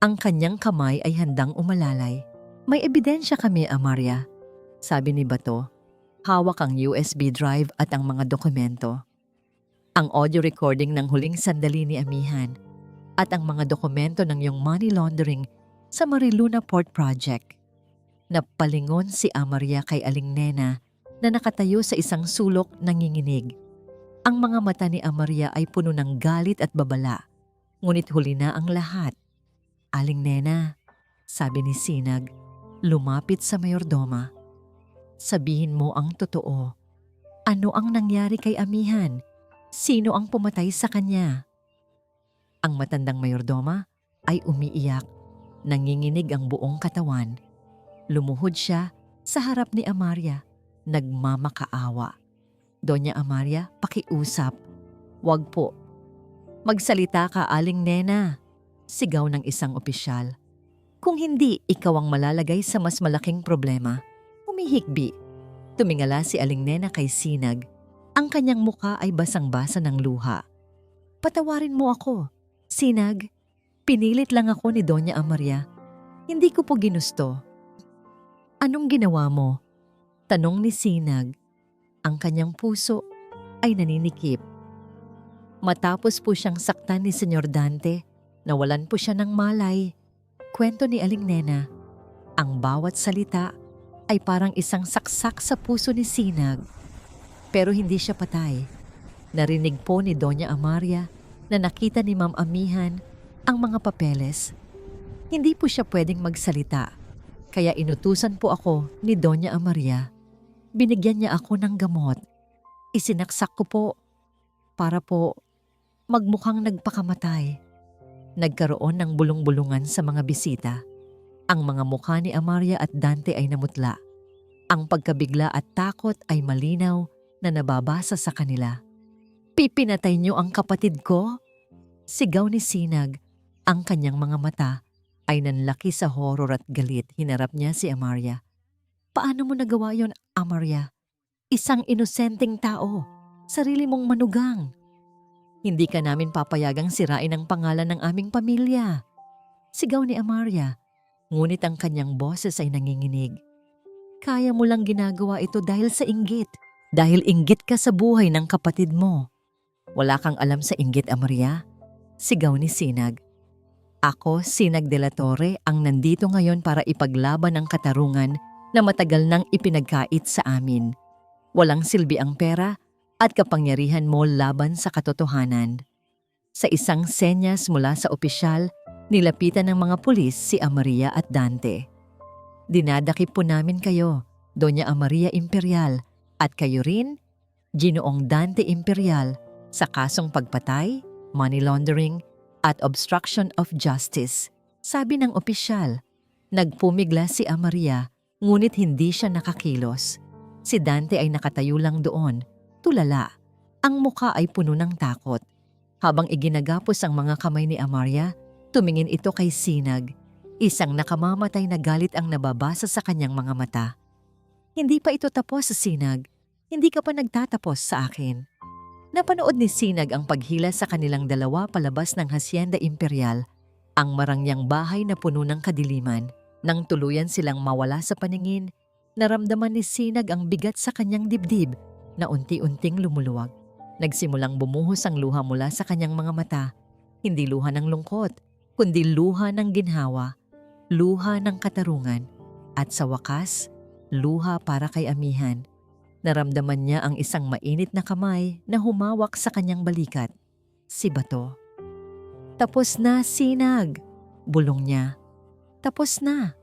Speaker 1: Ang kanyang kamay ay handang umalalay. May ebidensya kami, Amalia, sabi ni Bato. Hawak ang USB drive at ang mga dokumento. Ang audio recording ng huling sandali ni Amihan at ang mga dokumento ng iyong money laundering sa Mariluna Port Project. Napalingon si Amalia kay Aling Nena na nakatayo sa isang sulok nanginginig. Ang mga mata ni Amalia ay puno ng galit at babala, ngunit huli na ang lahat. Aling Nena, sabi ni Sinag, lumapit sa mayordoma. Sabihin mo ang totoo. Ano ang nangyari kay Amihan? Sino ang pumatay sa kanya? Ang matandang mayordoma ay umiiyak. Nanginginig ang buong katawan. Lumuhod siya sa harap ni Amalia. Nagmamakaawa. Doña Amalia, pakiusap. Wag po. Magsalita ka, Aling Nena. Sigaw ng isang opisyal. Kung hindi, ikaw ang malalagay sa mas malaking problema. Humihikbi. Tumingala si Aling Nena kay Sinag. Ang kanyang mukha ay basang-basa ng luha. Patawarin mo ako. Sinag, pinilit lang ako ni Doña Amalia. Hindi ko po ginusto. Anong ginawa mo? Tanong ni Sinag. Ang kanyang puso ay naninikip. Matapos po siyang saktan ni Senyor Dante, nawalan po siya ng malay. Kwento ni Aling Nena. Ang bawat salita ay parang isang saksak sa puso ni Sinag. Pero hindi siya patay. Narinig po ni Doña Amalia na nakita ni Ma'am Amihan ang mga papeles. Hindi po siya pwedeng magsalita. Kaya inutusan po ako ni Doña Amalia. Binigyan niya ako ng gamot. Isinaksak ko po para po magmukhang nagpakamatay. Nagkaroon ng bulong-bulungan sa mga bisita. Ang mga mukha ni Amalia at Dante ay namutla. Ang pagkabigla at takot ay malinaw na nababasa sa kanila. Pipinatay niyo ang kapatid ko? Sigaw ni Sinag. Ang kanyang mga mata ay nanlaki sa horror at galit. Hinarap niya si Amalia. Paano mo nagawa yon, Amalia? Isang inosenteng tao. Sarili mong manugang. Hindi ka namin papayagang sirain ang pangalan ng aming pamilya. Sigaw ni Amalia, ngunit ang kanyang boses ay nanginginig. Kaya mo lang ginagawa ito dahil sa inggit. Dahil inggit ka sa buhay ng kapatid mo. Wala kang alam sa inggit, Amaria. Sigaw ni Sinag. Ako, Sinag de la Torre, ang nandito ngayon para ipaglaban ang katarungan na matagal nang ipinagkait sa amin. Walang silbi ang pera at kapangyarihan mo laban sa katotohanan. Sa isang senyas mula sa opisyal, nilapitan ng mga pulis si Amaria at Dante. Dinadakip po namin kayo, Doña Amaria Imperial, at kayo rin, Ginoong Dante Imperial, sa kasong pagpatay, money laundering, at obstruction of justice. Sabi ng opisyal, nagpumigla si Amaria, ngunit hindi siya nakakilos. Si Dante ay nakatayo lang doon, tulala. Ang muka ay puno ng takot. Habang iginagapos ang mga kamay ni Amaria, tumingin ito kay Sinag. Isang nakamamatay na galit ang nababasa sa kanyang mga mata. Hindi pa ito tapos, Sinag. Hindi ka pa nagtatapos sa akin. Napanood ni Sinag ang paghila sa kanilang dalawa palabas ng Hacienda Imperial, ang marangyang bahay na puno ng kadiliman. Nang tuluyan silang mawala sa paningin, naramdaman ni Sinag ang bigat sa kanyang dibdib na unti-unting lumuluwag. Nagsimulang bumuhos ang luha mula sa kanyang mga mata. Hindi luha ng lungkot, kundi luha ng ginhawa, luha ng katarungan, at sa wakas, luha para kay Amihan. Naramdaman niya ang isang mainit na kamay na humawak sa kanyang balikat. Si Bato. Tapos na, Sinag! Bulong niya. Tapos na.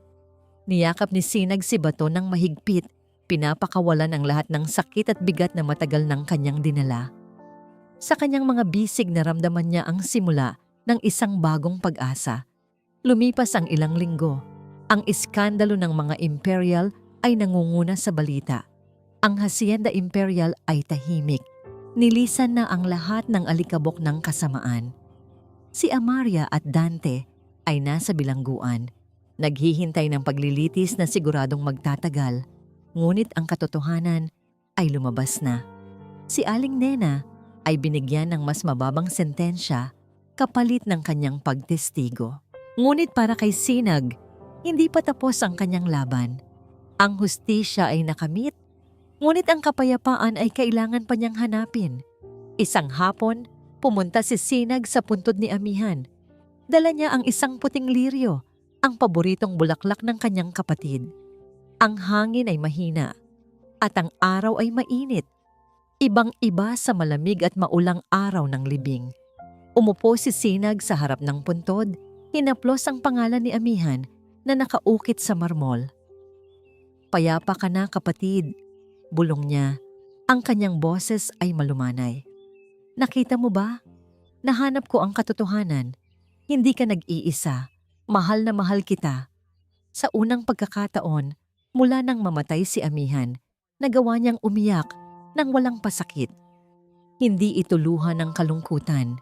Speaker 1: Niyakap ni Sinag si Bato ng mahigpit, pinapakawalan ang lahat ng sakit at bigat na matagal ng kanyang dinala. Sa kanyang mga bisig naramdaman niya ang simula ng isang bagong pag-asa. Lumipas ang ilang linggo. Ang iskandalo ng mga imperial ay nangunguna sa balita. Ang Hacienda Imperial ay tahimik. Nilisan na ang lahat ng alikabok ng kasamaan. Si Amaria at Dante ay nasa bilangguan. Naghihintay ng paglilitis na siguradong magtatagal. Ngunit ang katotohanan ay lumabas na. Si Aling Nena ay binigyan ng mas mababang sentensya kapalit ng kanyang pagtestigo. Ngunit para kay Sinag, hindi pa tapos ang kanyang laban. Ang hustisya ay nakamit, ngunit ang kapayapaan ay kailangan pa niyang hanapin. Isang hapon, pumunta si Sinag sa puntod ni Amihan. Dala niya ang isang puting liryo, ang paboritong bulaklak ng kanyang kapatid. Ang hangin ay mahina at ang araw ay mainit. Ibang-iba sa malamig at maulang araw ng libing. Umupo si Sinag sa harap ng puntod, hinaplos ang pangalan ni Amihan na nakaukit sa marmol. Payapa ka na, kapatid, bulong niya. Ang kanyang boses ay malumanay. Nakita mo ba? Nahanap ko ang katotohanan. Hindi ka nag-iisa. Mahal na mahal kita. Sa unang pagkakataon, mula nang mamatay si Amihan, nagawa niyang umiyak nang walang pasakit. Hindi ito luha ng kalungkutan,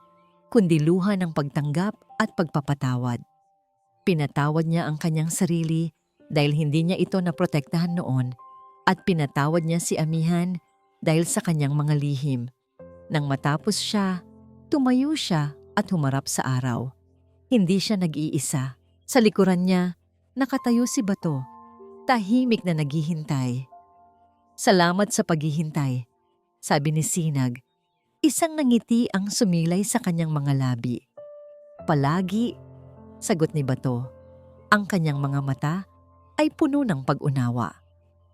Speaker 1: kundi luha ng pagtanggap at pagpapatawad. Pinatawad niya ang kanyang sarili dahil hindi niya ito naprotektahan noon at pinatawad niya si Amihan dahil sa kanyang mga lihim. Nang matapos siya, tumayo siya at humarap sa araw. Hindi siya nag-iisa. Sa likuran niya, nakatayo si Bato, tahimik na naghihintay. Salamat sa paghihintay, sabi ni Sinag. Isang nangiti ang sumilay sa kanyang mga labi. Palagi, sagot ni Bato. Ang kanyang mga mata ay puno ng pag-unawa.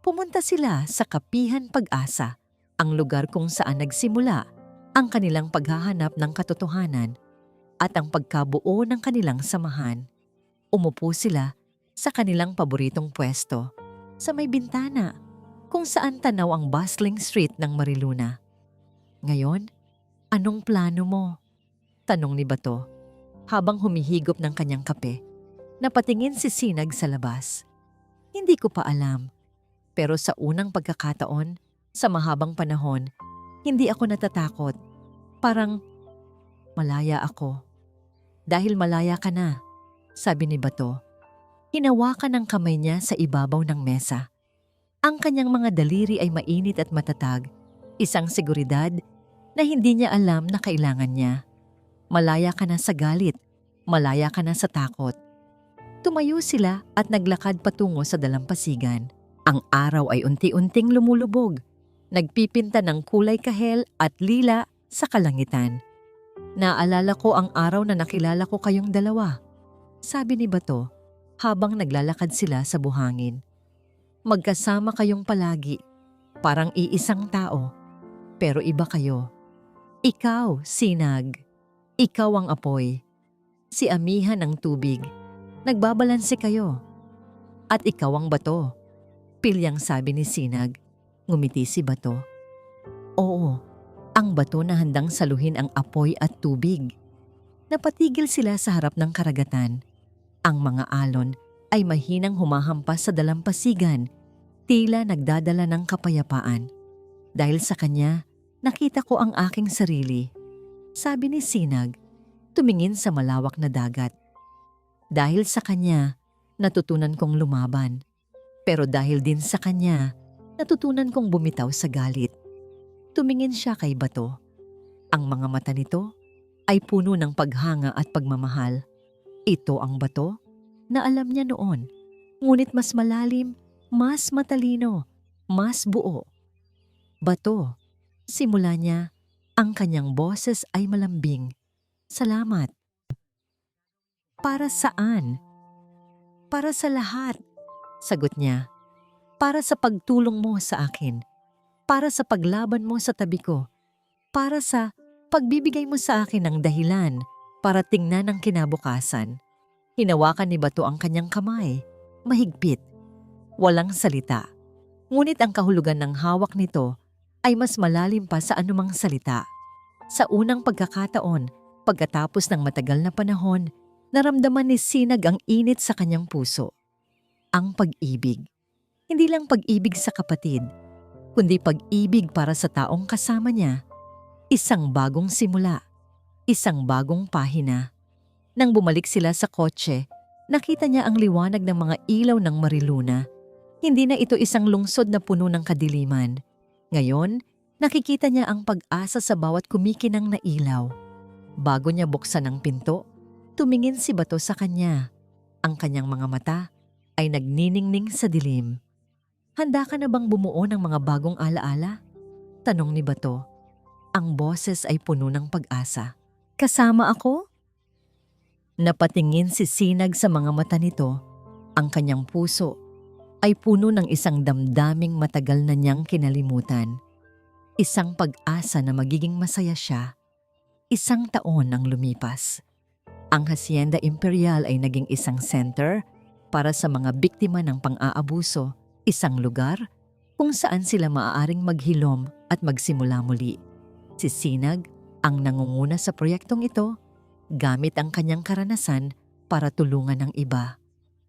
Speaker 1: Pumunta sila sa Kapihan Pag-asa, ang lugar kung saan nagsimula ang kanilang paghahanap ng katotohanan at ang pagkabuo ng kanilang samahan. Umupo sila sa kanilang paboritong pwesto, sa may bintana, kung saan tanaw ang bustling street ng Mariluna. Ngayon, anong plano mo? Tanong ni Bato, habang humihigop ng kanyang kape. Napatingin si Sinag sa labas. Hindi ko pa alam, pero sa unang pagkakataon, sa mahabang panahon, hindi ako natatakot. Parang malaya ako. Dahil malaya ka na, sabi ni Bato. Hinawakan ang kamay niya sa ibabaw ng mesa. Ang kanyang mga daliri ay mainit at matatag, isang seguridad na hindi niya alam na kailangan niya. Malaya ka na sa galit, malaya ka na sa takot. Tumayo sila at naglakad patungo sa dalampasigan. Ang araw ay unti-unting lumulubog, nagpipinta ng kulay kahel at lila sa kalangitan. Naalala ko ang araw na nakilala ko kayong dalawa, sabi ni Bato habang naglalakad sila sa buhangin. Magkasama kayong palagi, parang iisang tao, pero iba kayo. Ikaw, sinag. Ikaw ang apoy. Si amihan ang tubig. Nagbabalanse kayo. At ikaw ang bato. Pilyang sabi ni Sinag. Ngumiti si Bato. Oo, ang bato na handang saluhin ang apoy at tubig. Napatigil sila sa harap ng karagatan. Ang mga alon ay mahinang humahampas sa dalampasigan, tila nagdadala ng kapayapaan. Dahil sa kanya, nakita ko ang aking sarili. Sabi ni Sinag, tumingin sa malawak na dagat. Dahil sa kanya, natutunan kong lumaban. Pero dahil din sa kanya, natutunan kong bumitaw sa galit. Tumingin siya kay Bato. Ang mga mata nito ay puno ng paghanga at pagmamahal. Ito ang Bato na alam niya noon, ngunit mas malalim, mas matalino, mas buo. Bato, simula niya, ang kanyang boses ay malambing. Salamat. Para saan? Para sa lahat, sagot niya. Para sa pagtulong mo sa akin. Para sa paglaban mo sa tabi ko. Para sa pagbibigay mo sa akin ng dahilan para tingnan ang kinabukasan. Hinawakan ni Bato ang kanyang kamay. Mahigpit. Walang salita. Ngunit ang kahulugan ng hawak nito ay mas malalim pa sa anumang salita. Sa unang pagkakataon, pagkatapos ng matagal na panahon, naramdaman ni Sinag ang init sa kanyang puso. Ang pag-ibig. Hindi lang pag-ibig sa kapatid, kundi pag-ibig para sa taong kasama niya. Isang bagong simula. Isang bagong pahina. Nang bumalik sila sa kotse, nakita niya ang liwanag ng mga ilaw ng Mariluna. Hindi na ito isang lungsod na puno ng kadiliman. Ngayon, nakikita niya ang pag-asa sa bawat kumikinang na ilaw. Bago niya buksan ang pinto, tumingin si Bato sa kanya. Ang kanyang mga mata ay nagniningning sa dilim. Handa ka na bang bumuo ng mga bagong alaala? Tanong ni Bato. Ang boses ay puno ng pag-asa. Kasama ako? Napatingin si Sinag sa mga mata nito. Ang kanyang puso ay puno ng isang damdaming matagal na niyang kinalimutan. Isang pag-asa na magiging masaya siya. Isang taon ang lumipas. Ang Hacienda Imperial ay naging isang center para sa mga biktima ng pang-aabuso, isang lugar kung saan sila maaaring maghilom at magsimula muli. Si Sinag ang nangunguna sa proyektong ito gamit ang kanyang karanasan para tulungan ang iba.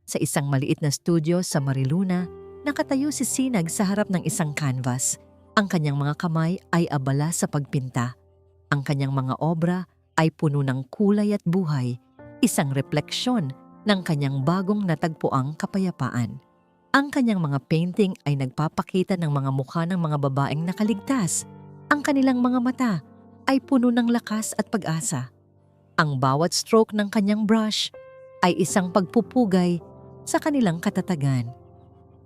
Speaker 1: Sa isang maliit na studio sa Mariluna, nakatayo si Sinag sa harap ng isang canvas. Ang kanyang mga kamay ay abala sa pagpinta. Ang kanyang mga obra ay puno ng kulay at buhay, isang refleksyon ng kanyang bagong natagpuang kapayapaan. Ang kanyang mga painting ay nagpapakita ng mga mukha ng mga babaeng nakaligtas. Ang kanilang mga mata ay puno ng lakas at pag-asa. Ang bawat stroke ng kanyang brush ay isang pagpupugay sa kanilang katatagan.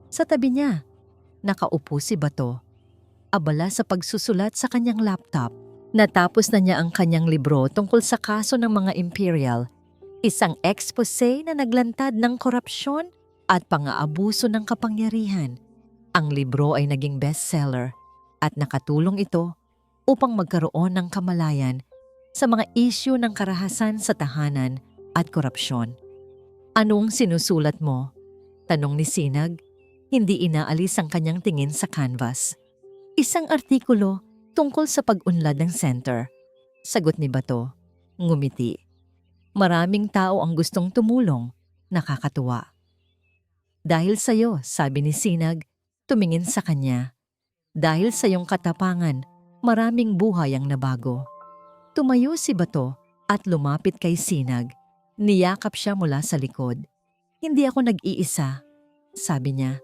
Speaker 1: Sa tabi niya, nakaupo si Bato, abala sa pagsusulat sa kanyang laptop. Natapos na niya ang kanyang libro tungkol sa kaso ng mga Imperial, isang expose na naglantad ng korupsyon at pang-aabuso ng kapangyarihan. Ang libro ay naging bestseller at nakatulong ito upang magkaroon ng kamalayan sa mga isyu ng karahasan sa tahanan at korupsyon. Anong sinusulat mo? Tanong ni Sinag, hindi inaalis ang kanyang tingin sa canvas. Isang artikulo tungkol sa pag-unlad ng center. Sagot ni Bato, ngumiti. Maraming tao ang gustong tumulong, nakakatuwa. Dahil sa'yo, sabi ni Sinag, tumingin sa kanya. Dahil sa iyong katapangan, maraming buhay ang nabago. Tumayo si Bato at lumapit kay Sinag. Niyakap siya mula sa likod. Hindi ako nag-iisa, sabi niya.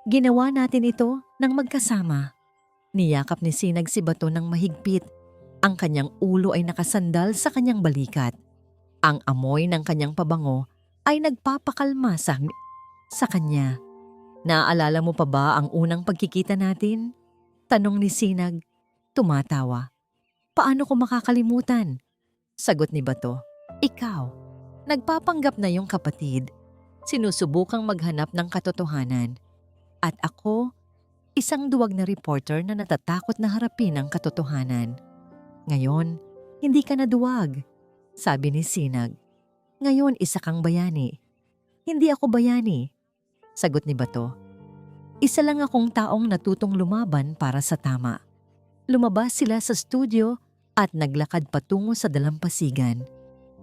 Speaker 1: Ginawa natin ito nang magkasama. Niyakap ni Sinag si Bato ng mahigpit. Ang kanyang ulo ay nakasandal sa kanyang balikat. Ang amoy ng kanyang pabango ay nagpapakalma sa kanya. Naaalala mo pa ba ang unang pagkikita natin? Tanong ni Sinag, tumatawa. Paano ko makakalimutan? Sagot ni Bato, ikaw. Nagpapanggap na yung kapatid. Sinusubukang maghanap ng katotohanan. At ako, isang duwag na reporter na natatakot na harapin ang katotohanan. Ngayon, hindi ka na duwag, sabi ni Sinag. Ngayon, isa kang bayani. Hindi ako bayani, sagot ni Bato. Isa lang akong taong natutong lumaban para sa tama. Lumabas sila sa studio at naglakad patungo sa dalampasigan.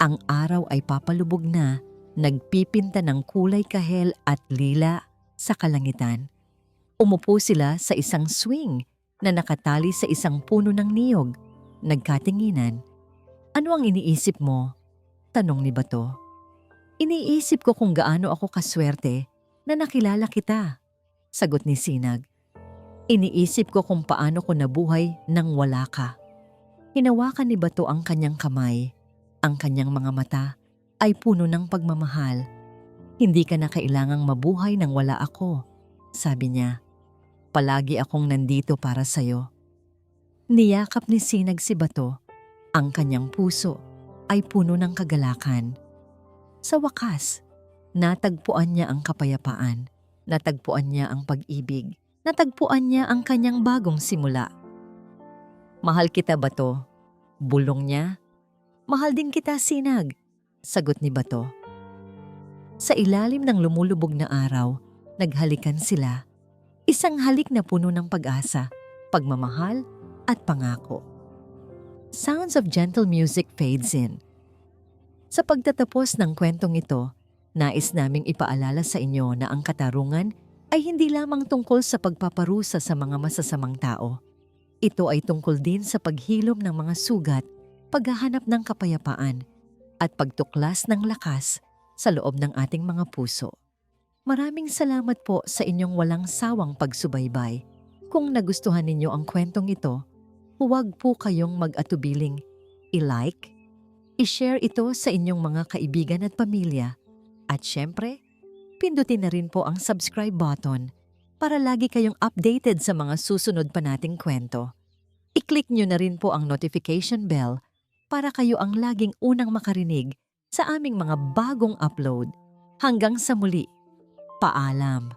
Speaker 1: Ang araw ay papalubog na, nagpipinta ng kulay kahel at lila sa kalangitan. Umupo sila sa isang swing na nakatali sa isang puno ng niyog. Nagkatinginan. Ano ang iniisip mo? Tanong ni Bato. Iniisip ko kung gaano ako kaswerte na nakilala kita, sagot ni Sinag. Iniisip ko kung paano ko nabuhay nang wala ka. Hinawakan ni Bato ang kanyang kamay. Ang kanyang mga mata ay puno ng pagmamahal. Hindi ka na kailangang mabuhay nang wala ako, sabi niya. Palagi akong nandito para sa'yo. Niyakap ni Sinag si Bato. Ang kanyang puso ay puno ng kagalakan. Sa wakas, natagpuan niya ang kapayapaan, natagpuan niya ang pag-ibig, natagpuan niya ang kanyang bagong simula. Mahal kita, Bato. Bulong niya. Mahal din kita, Sinag, sagot ni Bato. Sa ilalim ng lumulubog na araw, naghalikan sila. Isang halik na puno ng pag-asa, pagmamahal at pangako. Sounds of gentle music fades in. Sa pagtatapos ng kwentong ito, nais naming ipaalala sa inyo na ang katarungan ay hindi lamang tungkol sa pagpaparusa sa mga masasamang tao. Ito ay tungkol din sa paghilom ng mga sugat, paghahanap ng kapayapaan, at pagtuklas ng lakas sa loob ng ating mga puso. Maraming salamat po sa inyong walang sawang pagsubaybay. Kung nagustuhan ninyo ang kwentong ito, huwag po kayong mag-atubiling i-like, i-share ito sa inyong mga kaibigan at pamilya. At syempre, pindutin na rin po ang subscribe button para lagi kayong updated sa mga susunod pa nating kwento. I-click nyo na rin po ang notification bell para kayo ang laging unang makarinig sa aming mga bagong upload. Hanggang sa muli, paalam.